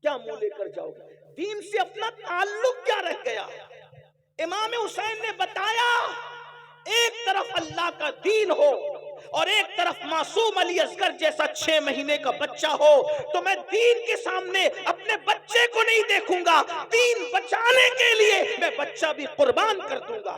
کیا منہ لے کر جاؤ گے؟ دین سے اپنا تعلق کیا رہ گیا؟ امام حسین نے بتایا ایک طرف اللہ کا دین ہو اور ایک طرف معصوم علی اصغر جیسا 6 مہینے کا بچہ ہو تو میں دین کے سامنے اپنے بچے کو نہیں دیکھوں گا، دین بچانے کے لیے میں بچہ بھی قربان کر دوں گا۔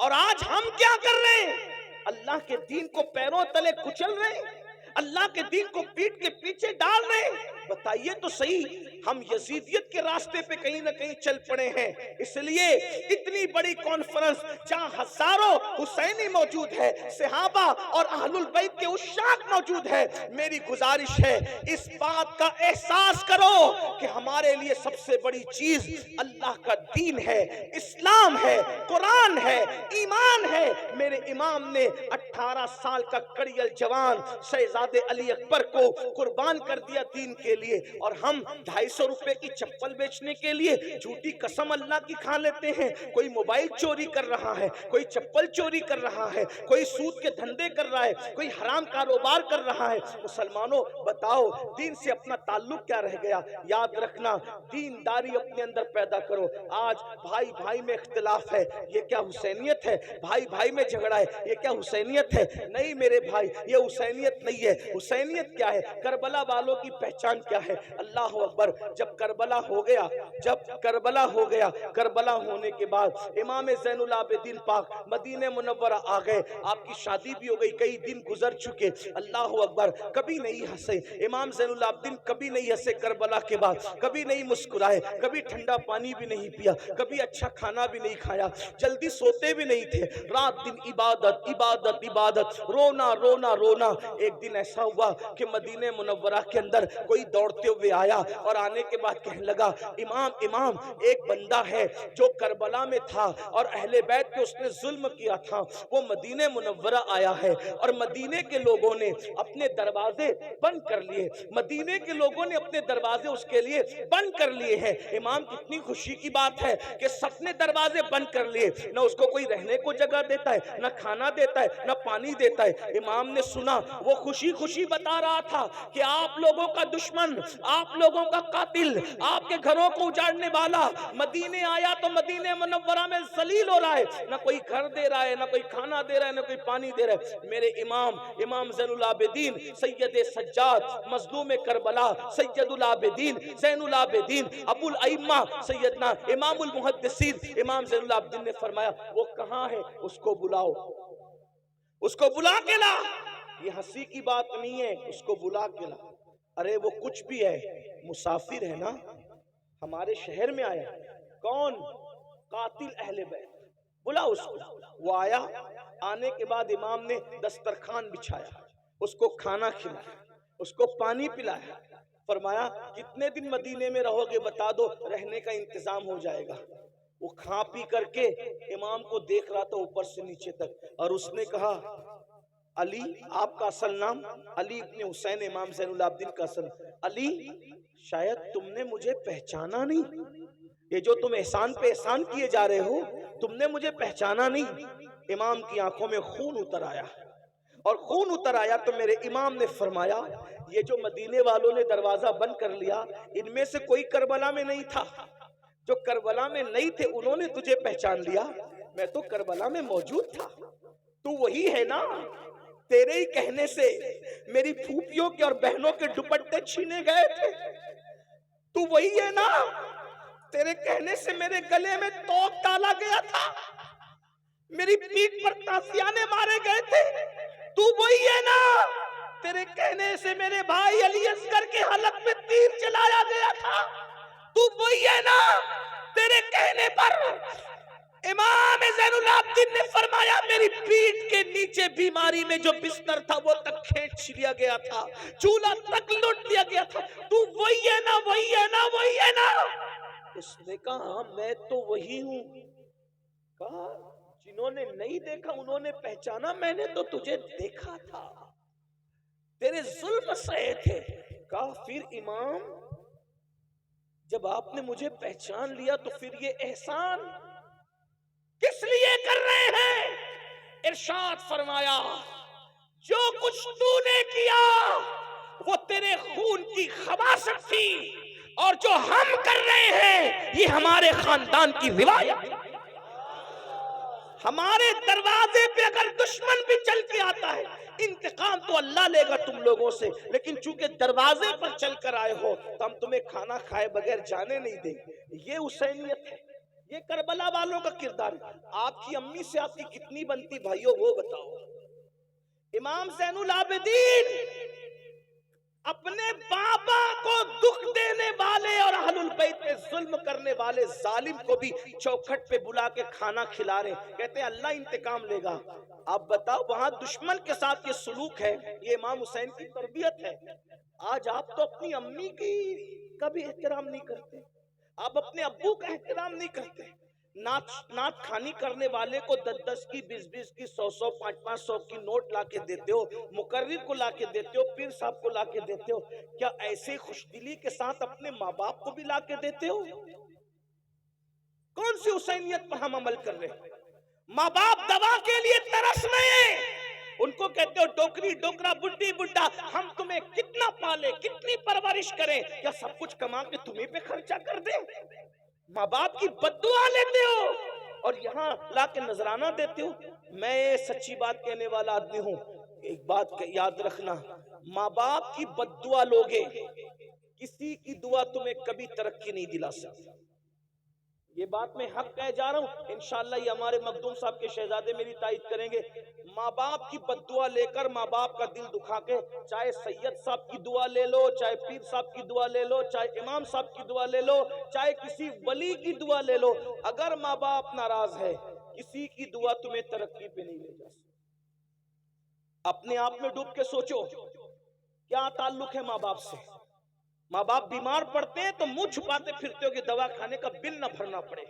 اور آج ہم کیا کر رہے ہیں؟ اللہ کے دین کو پیروں تلے کچل رہے ہیں، اللہ کے دین کو پیٹ کے پیچھے ڈال رہے ہیں۔ بتائیے تو صحیح، ہم یزیدیت کے راستے پہ کہیں نہ کہیں چل پڑے ہیں۔ اس لیے اتنی بڑی کانفرنس جہاں ہزاروں حسینی موجود ہے، صحابہ اور اہل البیت کے عشاق موجود ہے، میری گزارش ہے اس بات کا احساس کرو کہ ہمارے لیے سب سے بڑی چیز اللہ کا دین ہے، اسلام ہے، قرآن ہے، ایمان ہے۔ میرے امام نے 18 سال کا کڑیل جوان شہزادے علی اکبر کو قربان کر دیا دین کے لیے، اور ہم 250 روپے کی چپل بیچنے کے لیے جھوٹی قسم اللہ کی کھا لیتے ہیں۔ کوئی موبائل چوری کر رہا ہے، کوئی چپل چوری کر رہا ہے، کوئی سود کے دھندے کر رہا ہے، کوئی حرام کاروبار کر رہا ہے۔ مسلمانوں بتاؤ دین سے اپنا تعلق کیا رہ گیا؟ یاد رکھنا، دینداری اپنے اندر پیدا کرو۔ آج بھائی بھائی میں اختلاف ہے، یہ کیا حسینیت ہے؟ بھائی بھائی میں جھگڑا ہے، یہ کیا حسینیت ہے؟ نہیں میرے بھائی، یہ حسینیت نہیں ہے۔ حسینیت کیا ہے؟ کربلا والوں کی پہچان کیا ہے؟ اللہ اکبر۔ جب کربلا ہو گیا، کربلا ہونے کے بعد امام زین العابدین پاک مدینہ منورہ آ گئے، آپ کی شادی بھی ہو گئی، کئی دن گزر چکے۔ اللہ اکبر، کبھی نہیں ہنسے امام زین العابدین، کبھی نہیں ہنسے کربلا کے بعد، کبھی نہیں مسکرائے، کبھی ٹھنڈا پانی بھی نہیں پیا، کبھی اچھا کھانا بھی نہیں کھایا، جلدی سوتے بھی نہیں تھے، رات دن عبادت عبادت عبادت، رونا رونا رونا۔ ایک دن ایسا ہوا کہ مدینہ منورہ کے اندر کوئی دوڑتے ہوئے آیا اور آنے کے بعد کہنے لگا، امام ایک بندہ ہے جو کربلا میں تھا اور اہل بیت پہ اس نے ظلم کیا تھا، وہ مدینہ منورہ آیا ہے اور مدینے کے لوگوں نے اپنے دروازے بند کر لیے، مدینے کے لوگوں نے اپنے دروازے اس کے لیے بند کر لیے ہیں۔ امام کتنی خوشی کی بات ہے کہ سب نے دروازے بند کر لیے، نہ اس کو کوئی رہنے کو جگہ دیتا ہے، نہ کھانا دیتا ہے، نہ پانی دیتا ہے۔ امام نے سنا، وہ خوشی خوشی بتا رہا تھا کہ آپ لوگوں کا دشمن، آپ لوگوں کا قاتل، آپ کے گھروں کو اجاڑنے والا مدینے آیا تو مدینہ منورہ میں ذلیل ہو رہا ہے، نہ کوئی گھر دے رہا ہے، نہ کوئی کھانا دے رہا ہے، نہ کوئی پانی دے رہا ہے۔ میرے امام زین العابدین سید سجاد مظلوم کربلا سید العابدین زین العابدین ابو الائمہ سیدنا امام المحدثین امام زین العابدین نے فرمایا، وہ کہاں ہے؟ اس کو بلاؤ، اس کو بلا کے لا۔ یہ ہنسی کی بات نہیں ہے، اس کو بلا کے لا۔ ارے وہ کچھ بھی ہے، مسافر ہے نا، ہمارے شہر میں آیا۔ کون؟ قاتل اہل بیت، بلا اس کو۔ وہ آیا، آنے کے بعد امام نے دسترخوان بچھایا، اس کو کھانا کھلایا، اس کو پانی پلایا، فرمایا کتنے دن مدینے میں رہو گے بتا دو، رہنے کا انتظام ہو جائے گا۔ وہ کھا پی کر کے امام کو دیکھ رہا تھا اوپر سے نیچے تک، اور اس نے کہا، علی، آپ کا اصل نام علی ابن حسین امام زین العابدین کا اصل، علی شاید تم نے مجھے پہچانا نہیں، یہ جو تم احسان پہ احسان کیے جا رہے ہو تم نے مجھے پہچانا نہیں۔ امام کی آنکھوں میں خون اتر آیا، اور خون اتر آیا تو میرے امام نے فرمایا، یہ جو مدینے والوں نے دروازہ بند کر لیا، ان میں سے کوئی کربلا میں نہیں تھا، جو کربلا میں نہیں تھے انہوں نے تجھے پہچان لیا، میں تو کربلا میں موجود تھا، تو وہی ہے نا، تیرے ہی کہنے سے میری پھوپھیوں کے اور بہنوں کے دوپٹے چھینے گئے تھے، تو وہی ہے نا، تیرے کہنے سے میرے گلے میں توق ڈالا گیا تھا، میری پیٹھ پر تازیانے مارے گئے تھے، تو وہی ہے نا، تیرے کہنے سے میرے بھائی علی اصغر کے حلق میں تیر چلایا گیا تھا، تو وہی ہے نا، تیرے کہنے پر امام زین العابدین نے فرمایا میری پیٹھ کے نیچے بیماری میں جو بستر تھا وہ تک کھینچ لیا گیا تھا، چولہا تک لوٹ لیا گیا تھا، تو وہی ہے نا، وہی ہے نا، وہی ہے نا۔ اس نے کہا میں تو وہی ہوں۔ کہا جنہوں نے نہیں دیکھا انہوں نے پہچانا، میں نے تو تجھے دیکھا تھا، تیرے ظلم سہے تھے۔ کہا پھر امام جب آپ نے مجھے پہچان لیا تو پھر یہ احسان کس لیے کر رہے ہیں؟ ارشاد فرمایا جو کچھ تو نے کیا وہ تیرے خون کی خباثت تھی، اور جو ہم کر رہے ہیں یہ ہمارے خاندان کی روایت۔ ہمارے دروازے پہ اگر دشمن بھی چل کے آتا ہے انتقام تو اللہ لے گا تم لوگوں سے، لیکن چونکہ دروازے پر چل کر آئے ہو تو ہم تمہیں کھانا کھائے بغیر جانے نہیں دیں گے۔ یہ حسینیت ہے، یہ کربلا والوں کا کردار ہے۔ آپ کی امی سے آپ کی کتنی بنتی بھائیوں وہ بتاؤ۔ امام زین العابدین اپنے بابا کو ظلم کرنے والے ظالم کو بھی چوکھٹ پہ بلا کے کھانا کھلا رہے، کہتے ہیں اللہ انتقام لے گا۔ آپ بتاؤ وہاں دشمن کے ساتھ یہ سلوک ہے، یہ امام حسین کی تربیت ہے۔ آج آپ تو اپنی امی کی کا بھی احترام نہیں کرتے، آپ اپنے ابو کا احترام نہیں کرتے۔ نعت خانی کرنے والے کو 10 کی 20 کی 100 500 کی نوٹ لا کے دیتے ہو، مقرر کو لا کے دیتے ہو، پیر صاحب کو لا کے دیتے ہو، کیا ایسے خوش دلی کے ساتھ اپنے ماں باپ کو بھی لا کے دیتے ہو؟ کون سی حسینیت پر ہم عمل کر رہے ہیں؟ ماں باپ دوا کے لیے ترس رہے ہیں، ان کو کہتے ہو ڈوکری ڈوکرا بڈھی بڈھا، ہم تمہیں کتنا پالے کتنی پرورش کریں، کیا سب کچھ کما کے تمہیں پہ خرچہ کر دیں؟ ماں باپ کی بددعا لیتے ہو اور یہاں لا کے نذرانہ دیتے ہو۔ میں سچی بات کہنے والا آدمی ہوں، ایک بات یاد رکھنا، ماں باپ کی بددعا لوگے، کسی کی دعا تمہیں کبھی ترقی نہیں دلا سکتی۔ یہ بات میں حق کہہ جا رہا ہوں، انشاءاللہ یہ ہمارے مخدوم صاحب کے شہزادے میری تائید کریں گے۔ ماں باپ کی بددعا لے کر، ماں باپ کا دل دکھا کے، چاہے سید صاحب کی دعا لے لو، چاہے پیر صاحب کی دعا لے لو، چاہے امام صاحب کی دعا لے لو، چاہے کسی ولی کی دعا لے لو، اگر ماں باپ ناراض ہے، کسی کی دعا تمہیں ترقی پہ نہیں لے جا سکتی۔ اپنے آپ میں ڈوب کے سوچو، کیا تعلق ہے ماں باپ سے؟ ماں باپ بیمار پڑتے ہیں تو منہ چھپاتے پھرتے ہو کہ دوا کھانے کا بل نہ بھرنا پڑے۔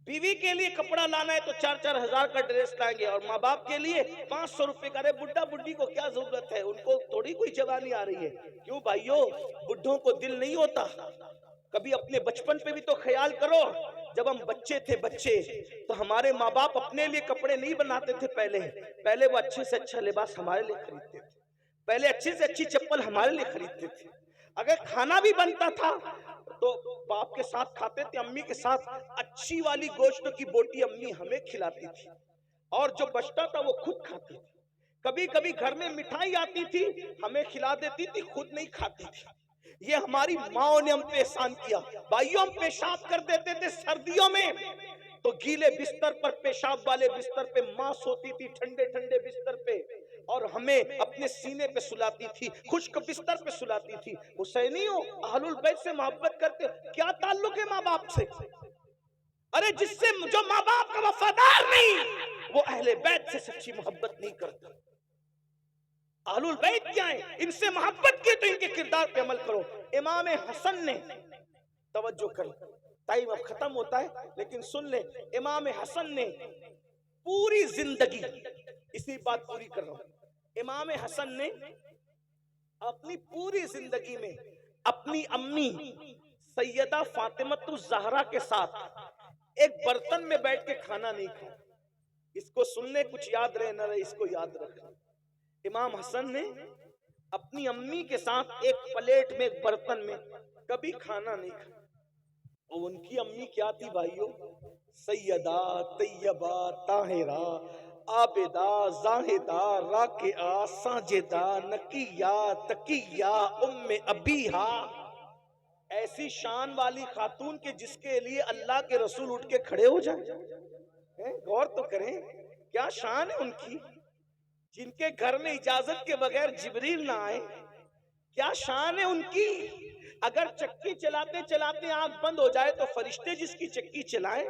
بیوی کے لیے کپڑا لانا ہے تو 4-4 ہزار کا ڈریس لائیں گے، اور ماں باپ کے لیے 500 روپے کا۔ رہے بڈھا بڈھی کو کیا ضرورت ہے، ان کو تھوڑی کوئی جوانی آ رہی ہے۔ کیوں بھائیو، بڈھوں کو دل نہیں ہوتا؟ کبھی اپنے بچپن پہ بھی تو خیال کرو، جب ہم بچے تھے تو ہمارے ماں باپ اپنے لیے کپڑے نہیں بناتے تھے، پہلے وہ اچھے سے اچھا لباس ہمارے لیے خریدتے تھے، پہلے اچھی سے اچھی چپل ہمارے لیے خریدتے تھے۔ اگر کھانا بھی بنتا تھا تو باپ کے ساتھ کھاتے تھے، امی کے ساتھ اچھی والی گوشت کی بوٹی امی ہمیں کھلاتی تھی، اور جو بچتا تھا وہ خود کھاتی تھی۔ کبھی کبھی گھر میں مٹھائی آتی تھی، ہمیں کھلا دیتی تھی، خود نہیں کھاتی تھی۔ یہ ہماری ماں نے ہم پہ احسان کیا۔ بھائیوں، ہم پیشاب کر دیتے تھے سردیوں میں تو گیلے بستر پر، پیشاب والے بستر پہ ماں سوتی تھی، ٹھنڈے ٹھنڈے بستر پہ، اور ہمیں اپنے سینے پہ سلاتی تھی، خشک بستر پہ سلاتی تھی۔ حسینیوں، اہل البیت سے محبت کرتے ہو، کیا تعلق ہے ماں باپ سے؟ ارے جس سے جو ماں باپ کا وفادار نہیں، وہ اہل بیت سے سچی محبت نہیں کرتا۔ اہل البیت کیا ہیں؟ ان سے محبت کی تو ان کے کردار پہ عمل کرو۔ امام حسن نے، توجہ کریں، ٹائم اب ختم ہوتا ہے لیکن سن لیں، امام حسن نے پوری زندگی، اسی بات پوری کر رہا ہوں، امام حسن نے اپنی پوری زندگی میں اپنی امی سیدہ فاطمۃ الزہرا کے ساتھ ایک برتن میں بیٹھ کے کھانا نہیں کھایا۔ اس کو سننے کچھ یاد رہے نہ رہے، اس کو یاد رکھنا۔ امام حسن نے اپنی امی کے ساتھ ایک پلیٹ میں، ایک برتن میں کبھی کھانا نہیں کھایا۔ اور ان کی امی کیا تھی بھائیو؟ سیدہ طیبہ طاہرہ عابدہ زاہدہ راکعہ ساجدہ نقیہ تقیہ ام ابیہا، ایسی شان والی خاتون کے جس کے لیے اللہ کے رسول اٹھ کے کھڑے ہو جائیں۔ غور تو کریں، کیا شان ہے ان کی، جن کے گھر میں اجازت کے بغیر جبریل نہ آئے۔ کیا شان ہے ان کی، اگر چکی چلاتے چلاتے آنکھ بند ہو جائے تو فرشتے جس کی چکی چلائیں،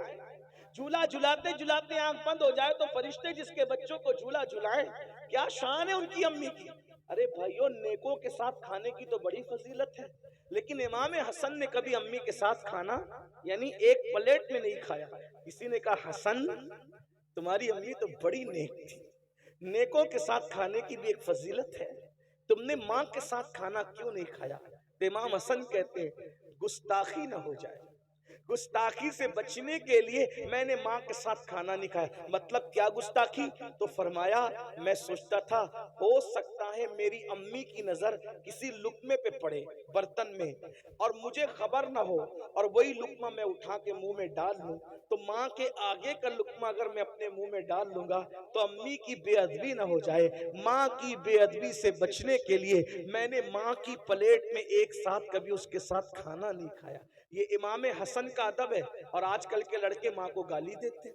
جھولا جھلاتے جھلاتے آنکھ بند ہو جائے تو فرشتے جس کے بچوں کو جھولا جھلائیں۔ کیا شان ہے ان کی امی کی۔ ارے بھائیو، نیکوں کے ساتھ کھانے کی تو بڑی فضیلت ہے، لیکن امام حسن نے کبھی امی کے ساتھ کھانا یعنی ایک پلیٹ میں نہیں کھایا۔ کسی نے کہا حسن تمہاری امی تو بڑی نیک تھی، نیکوں کے ساتھ کھانے کی بھی ایک فضیلت ہے، تم نے ماں کے ساتھ کھانا کیوں نہیں کھایا؟ تو امام حسن کہتے ہیں گستاخی نہ ہو جائے، گستاخی سے بچنے کے لیے میں نے ماں کے ساتھ کھانا نہیں کھایا۔ مطلب کیا گستاخی؟ تو فرمایا میں سوچتا تھا ہو سکتا ہے میری امی کی نظر کسی لقمے پہ پڑے برتن میں اور مجھے خبر نہ ہو، اور وہی لقمہ میں اٹھا کے منہ میں ڈال لوں، تو ماں کے آگے کا لقمہ اگر میں اپنے منہ میں ڈال لوں گا تو امی کی بے ادبی نہ ہو جائے۔ ماں کی بے ادبی سے بچنے کے لیے میں نے ماں کی پلیٹ میں ایک ساتھ کبھی اس کے ساتھ کھانا نہیں کھایا۔ یہ امام حسن کا ادب ہے، اور آج کل کے لڑکے ماں کو گالی دیتے ہیں،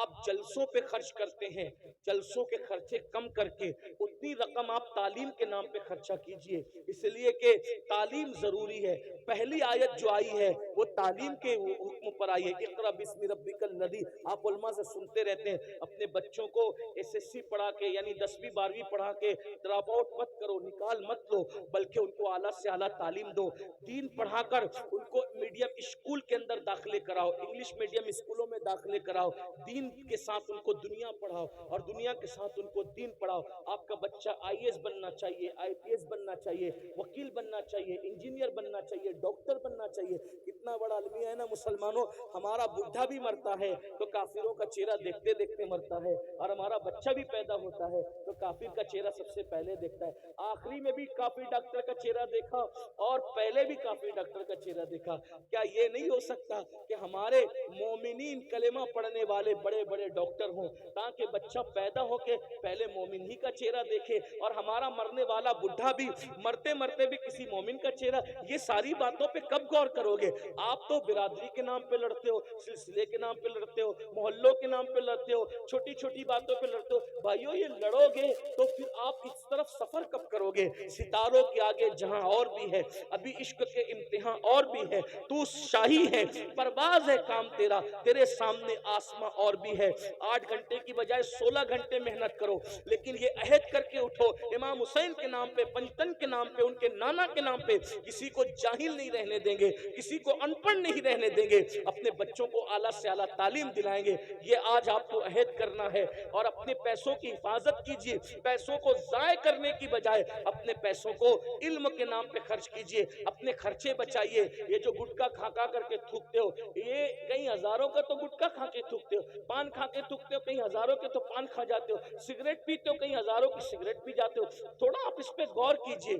آپ جلسوں پہ خرچ کرتے ہیں، جلسوں کے خرچے کم کر کے اتنی رقم آپ تعلیم کے نام پہ خرچہ کیجئے، اس لیے کہ تعلیم ضروری ہے۔ پہلی آیت جو آئی ہے وہ تعلیم کے حکم پر آئی ہے، اقرأ بسم ربک الذی۔ آپ علماء سے سنتے رہتے ہیں اپنے بچوں کو ایس ایس سی پڑھا کے یعنی 10ویں 12ویں پڑھا کے ڈراپ آؤٹ مت کرو، نکال مت لو، بلکہ ان کو اعلیٰ سے اعلیٰ تعلیم دو، دین پڑھا کر ان کو میڈیم اسکول کے اندر داخلے کراؤ، انگلش میڈیم اسکولوں میں داخلے کراؤ، دین کے ساتھ ان کو دنیا پڑھاؤ اور دنیا کے ساتھ ان کو دین پڑھاؤ۔ آپ کا بچہ IAS بننا چاہیے، IPS بننا چاہیے، وکیل بننا چاہیے، انجینئر بننا چاہیے، ڈاکٹر بننا چاہیے۔ کتنا بڑا المیہ ہے نا مسلمانوں، ہمارا بڈھا بھی مرتا ہے تو کافروں کا چہرہ دیکھتے دیکھتے مرتا ہے، اور ہمارا بچہ بھی پیدا ہوتا ہے تو کافر کا چہرہ سب سے پہلے دیکھتا ہے۔ آخری میں بھی کافر ڈاکٹر کا چہرہ دیکھا اور پہلے بھی کافر ڈاکٹر کا چہرہ دیکھا۔ کیا یہ نہیں ہو سکتا کہ ہمارے مومنین کلمہ پڑھنے والے بڑے بڑے ڈاکٹر ہوں تاکہ بچہ پیدا ہو کے پہلے مومن ہی کا چہرہ دیکھے اور ہمارا مرنے والا بڈھا بھی مرتے مرتے بھی کسی مومن کا چہرہ؟ یہ ساری باتوں پہ کب غور کرو گے؟ آپ تو برادری کے نام پہ لڑتے ہو، سلسلے کے نام پہ لڑتے ہو، محلوں کے نام پہ لڑتے ہو، چھوٹی چھوٹی باتوں پہ لڑتے ہو۔ بھائیو یہ لڑو گے تو پھر آپ اس طرف سفر کب کرو گے؟ ستاروں کے آگے جہاں اور بھی ہے، ابھی عشق کے امتحان اور بھی ہے، تو شاہی ہے، پرواز ہے کام تیرا، تیرے سامنے آسماں اور بھی ہے۔ 8 گھنٹے کی بجائے 16 گھنٹے محنت کرو، لیکن یہ عہد کر کے اٹھو امام حسین کے نام پہ، پنجتن کے نام پہ، ان کے نانا کے نام پہ کسی کو جاہل نہیں رہنے دیں گے، کسی کو ان پڑھ نہیں رہنے دیں گے، اپنے بچوں کو اعلیٰ سے اعلیٰ تعلیم دلائیں گے۔ یہ آج آپ کو عہد کرنا ہے، اور اپنے پیسوں کی حفاظت کیجئے، پیسوں کو ضائع کرنے کی بجائے اپنے پیسوں کو علم کے نام پہ خرچ کیجئے، اپنے خرچے بچائیے۔ یہ جو گٹکا کھا کھا کر کے تھوکتے ہو، یہ کئی ہزاروں کا تو گٹکا کھا کے تھوکتے ہو، پان کھا کے تھوکتے ہو، کئی ہزاروں کے تو پان کھا جاتے ہو، سگریٹ پیتے ہو، کئی ہزاروں کی سگریٹ پی جاتے ہو۔ تھوڑا آپ اس پہ غور کیجئے،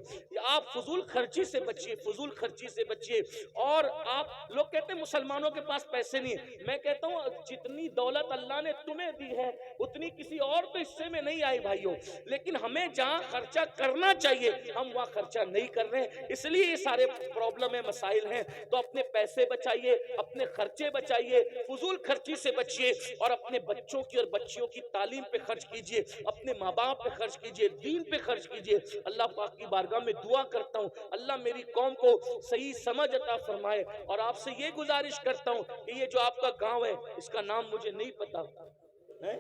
آپ فضول خرچی سے بچیے، فضول خرچی سے بچیے۔ اور آپ لوگ کہتے ہیں مسلمانوں کے پاس پیسے نہیں ہیں، میں کہتا ہوں جتنی دولت اللہ نے تمہیں دی ہے اتنی کسی اور تو حصے میں نہیں آئی بھائیوں، لیکن ہمیں جہاں خرچہ کرنا چاہیے ہم وہاں خرچہ نہیں کر رہے ہیں، اس لیے یہ سارے پرابلم ہیں، مسائل ہیں۔ تو اپنے پیسے بچائیے، اپنے خرچے بچائیے، فضول خرچی سے بچیے، اور اپنے بچوں کی اور بچیوں کی تعلیم پہ خرچ کیجئے، اپنے ماں باپ پہ خرچ کیجئے، دین پہ خرچ کیجئے۔ اللہ پاک کی بارگاہ میں دعا کرتا ہوں اللہ میری قوم کو صحیح سمجھ عطا فرمائے، اور آپ سے یہ گزارش کرتا ہوں کہ یہ جو آپ کا گاؤں ہے اس کا نام مجھے نہیں پتا ہے،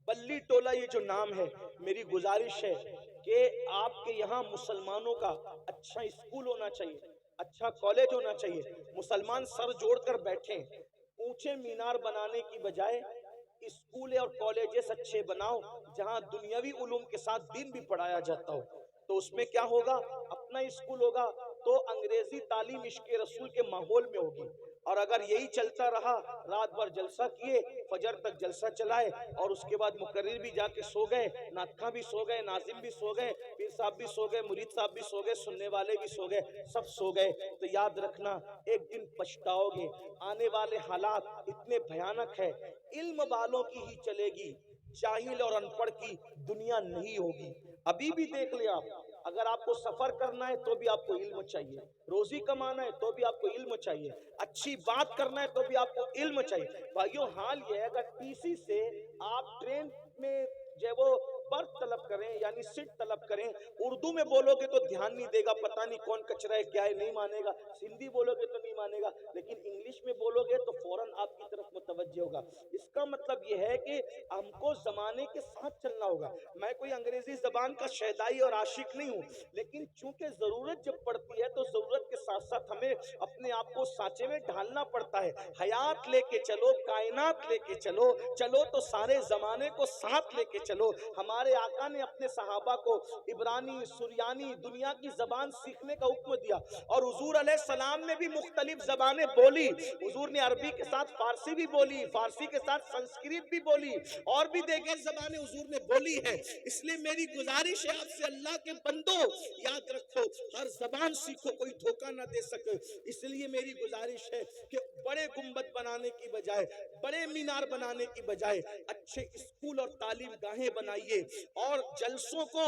بلی ٹولہ یہ جو نام ہے، میری گزارش ہے کہ آپ کے یہاں مسلمانوں کا اچھا اسکول ہونا چاہیے، اچھا کالج ہونا چاہیے، مسلمان سر جوڑ کر بیٹھیں، اونچے مینار بنانے کی بجائے اسکول اور کالجز اچھے بناؤ جہاں دنیاوی علوم کے ساتھ دین بھی پڑھایا جاتا ہو۔ تو اس میں کیا ہوگا؟ اپنا اسکول ہوگا تو انگریزی تعلیم عشق رسول کے ماحول میں ہوگی، اور اگر یہی چلتا رہا رات بھر جلسہ کیے، فجر تک جلسہ چلائے، اور اس کے بعد مقرر بھی جا کے سو گئے، ناطخواں بھی سو گئے، ناظم بھی سو گئے، پیر صاحب بھی سو گئے، مرید صاحب بھی سو گئے، سننے والے بھی سو گئے، سب سو گئے، تو یاد رکھنا ایک دن پچھتاؤ گے۔ آنے والے حالات اتنے بھیانک ہے، علم والوں کی ہی چلے گی، جاہل اور ان پڑھ کی دنیا نہیں ہوگی۔ ابھی بھی دیکھ لیں آپ، اگر آپ کو سفر کرنا ہے تو بھی آپ کو علم چاہیے، روزی کمانا ہے تو بھی آپ کو علم چاہیے، اچھی بات کرنا ہے تو بھی آپ کو علم چاہیے۔ بھائیو حال یہ ہے اگر ٹی سی سے آپ ٹرین میں جو وہ برتھ طلب کریں یعنی سیٹ طلب کریں، اردو میں بولو گے تو دھیان نہیں دے گا، پتہ نہیں کون کچرا ہے کیا ہے، نہیں مانے گا، ہندی بولو گے تو نہیں مانے گا، لیکن انگلش میں بولو گے تو فوراً آپ کی طرف متوجہ ہوگا۔ اس کا مطلب یہ ہے کہ ہم کو زمانے کے ساتھ چلنا ہوگا۔ میں کوئی انگریزی زبان کا شیدائی اور عاشق نہیں ہوں، لیکن چونکہ ضرورت جب پڑتی ہے تو ضرورت کے ساتھ ساتھ ہمیں اپنے آپ کو سانچے میں ڈھالنا پڑتا ہے۔ حیات لے کے چلو، کائنات لے کے چلو، چلو تو سارے زمانے کو ساتھ لے کے چلو۔ ہمارے آقا نے اپنے صحابہ کو عبرانی، سریانی، دنیا کی زبان سیکھنے کا حکم دیا، اور حضور علیہ السلام نے بھی مختلف زبانیں بولی، حضور نے عربی کے ساتھ فارسی بھی بولی، فارسی کے ساتھ سنسکرت بھی بولی، اور بھی دیگر زبانیں حضور نے بولی ہیں۔ اس لیے میری گزارش ہے آپ سے اللہ کے بندو یاد رکھو ہر زبان سیکھو، کوئی دھوکہ نہ دے سکے۔ اس لیے میری گزارش ہے کہ بڑے گنبد بنانے کی بجائے، بڑے مینار بنانے کی بجائے اچھے اسکول اور تعلیم گاہیں بنائیے، اور جلسوں کو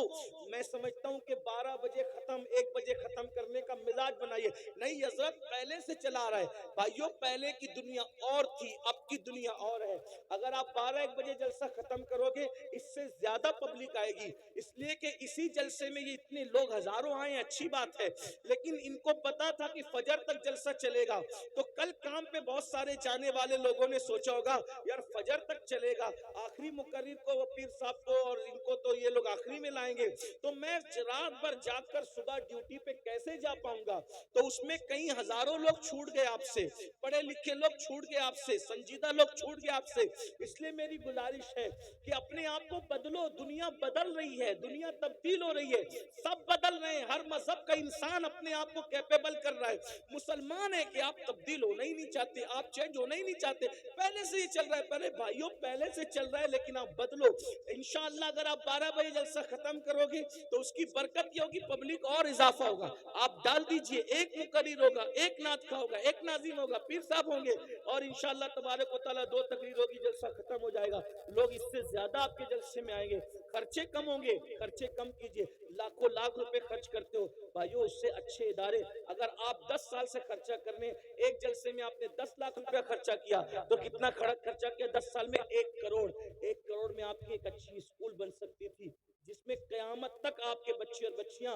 میں سمجھتا ہوں کہ 12 بجے ختم 1 بجے ختم کرنے کا مزاج بنائیے. نہیں حضرت پہلے سے چلا رہا ہے. بھائیوں پہلے کی دنیا اور تھی, اب کی دنیا اور ہے. اگر آپ 12-1 بجے جلسہ ختم کرو گے اس سے زیادہ پبلک آئے گی, اس لیے کہ اسی جلسے میں یہ اتنے لوگ ہزاروں آئے, اچھی بات ہے, لیکن ان کو پتا تھا کہ فجر تک جلسہ چلے گا. تو کل کام پہ بہت سارے جانے والے لوگوں نے سوچا ہوگا یار فجر تک چلے گا, آخری مقرر کو وہ پیر صاحب کو اور ان کو تو یہ لوگ آخری میں لائیں گے, تو میں رات بھر جاگ کر صبح ڈیوٹی پہ کیسے جا پاؤں گا. تو اس میں کئی ہزاروں لوگ چھوٹ گئے آپ سے, پڑھے لکھے لوگ چھوٹ گئے آپ سے, سنجیدہ لوگ چھوٹ گئے آپ سے. اس لیے میری گزارش ہے کہ اپنے آپ کو بدلو, دنیا بدل رہی ہے, دنیا تبدیل ہو رہی ہے, سب بدل رہے ہیں, ہر مذہب کا انسان اپنے آپ کو کیپیبل کر رہا ہے. مسلمان ہے کہ آپ تبدیل ہونا ہی نہیں چاہتے, آپ چینج ہونا ہی نہیں چاہتے, پہلے سے ہی چل رہا ہے. پہلے بھائیوں پہلے سے چل رہا ہے لیکن آپ بدلو. انشاءاللہ اگر آپ 12 بجے جلسہ ختم کرو گے تو اس کی برکت یہ ہوگی, پبلک اور اضافہ ہوگا. آپ ڈال دیجئے, ایک مقرر ہوگا, ایک نعت خواہ ہوگا, ایک ناظم ہوگا, پیر صاحب ہوں گے, اور انشاءاللہ تبارک و تعالیٰ 2 تقریر ہوگی, جلسہ ختم ہو جائے گا. لوگ اس سے زیادہ آپ کے جلسے میں آئیں گے. خرچے کم ہوں گے, خرچے کم کیجئے. لاکھوں لاکھ روپے خرچ کرتے ہو بھائیو, اس سے اچھے ادارے, اگر آپ 10 سال سے خرچہ کرنے, ایک جلسے میں آپ نے 10 لاکھ روپے خرچہ کیا تو کتنا خرچہ کیا 10 سال میں؟ 1 کروڑ. 1 کروڑ میں آپ کی ایک اچھی اسکول بن سکتی تھی جس میں قیامت تک آپ کے بچے اور بچیاں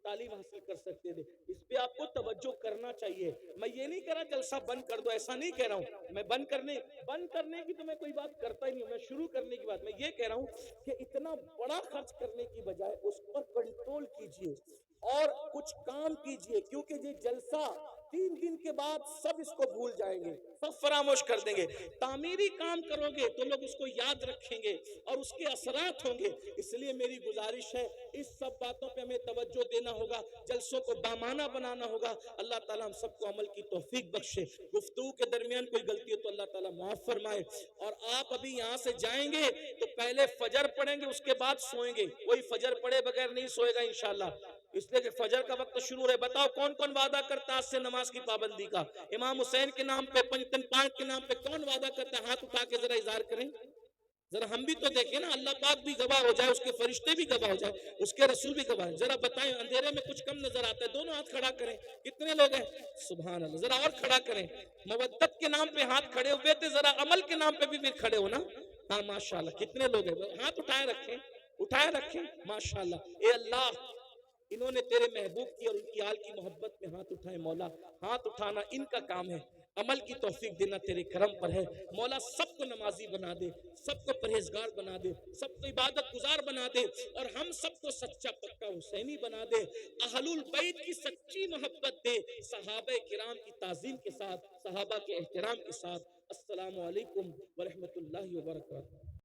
تعلیم حاصل کر سکتے تھے. اس پہ آپ کو توجہ کرنا چاہیے. میں یہ نہیں کہہ رہا جلسہ بند کر دو, ایسا نہیں کہہ رہا ہوں میں. بند کرنے کی تو میں کوئی بات کرتا ہی نہیں ہوں, میں شروع کرنے کی بات میں یہ کہہ رہا ہوں کہ اتنا بڑا خرچ کرنے کی بجائے اس پر کنٹرول کیجئے اور کچھ کام کیجئے, کیونکہ یہ جلسہ 3 دن کے بعد سب اس کو بھول جائیں گے, سب فراموش کر دیں گے. تعمیری کام کرو گے تو لوگ اس کو یاد رکھیں گے اور اس کے اثرات ہوں گے. اس لیے میری گزارش ہے اس سب باتوں پہ ہمیں توجہ دینا ہوگا, جلسوں کو بامانہ بنانا ہوگا. اللہ تعالیٰ ہم سب کو عمل کی توفیق بخشے. گفتگو کے درمیان کوئی غلطی ہو تو اللہ تعالیٰ معاف فرمائے. اور آپ ابھی یہاں سے جائیں گے تو پہلے فجر پڑھیں گے, اس کے بعد سوئیں گے. کوئی فجر پڑھے بغیر نہیں سوئے گا انشاءاللہ, اس لیے کہ فجر کا وقت شروع ہے. بتاؤ کون کون وعدہ کرتا ہے آج سے نماز کی پابندی کا؟ امام حسین کے نام پہ, پنجتن پاک کے نام پہ کون وعدہ کرتا ہے؟ ہاتھ اٹھا کے ذرا اظہار کریں, ذرا ہم بھی تو دیکھیں نا. اللہ پاک بھی گواہ ہو جائے, اس کے فرشتے بھی گواہ ہو جائے, اس کے رسول بھی گواہ ہے. ذرا بتائیں, اندھیرے میں کچھ کم نظر آتا ہے, دونوں ہاتھ کھڑا کریں. کتنے لوگ ہیں؟ سبحان اللہ. ذرا اور کھڑا کریں. مودت کے نام پہ ہاتھ کھڑے ہوئے تھے, ذرا عمل کے نام پہ بھی کھڑے ہو نا. ہاں ماشاءاللہ. کتنے لوگ ہیں؟ ہاتھ اٹھائے رکھیں, اٹھائے رکھیں. ماشاءاللہ. اے اللہ, انہوں نے تیرے محبوب کی اور ان کی آل کی محبت میں ہاتھ اٹھائے. مولا ہاتھ اٹھانا ان کا کام ہے, عمل کی توفیق دینا تیرے کرم پر ہے. مولا سب کو نمازی بنا دے, سب کو پرہیزگار بنا دے, سب کو عبادت گزار بنا دے, اور ہم سب کو سچا پکا حسینی بنا دے. اہل البیت کی سچی محبت دے, صحابہ کرام کی تعظیم کے ساتھ, صحابہ کے احترام کے ساتھ. السلام علیکم ورحمۃ اللہ وبرکاتہ.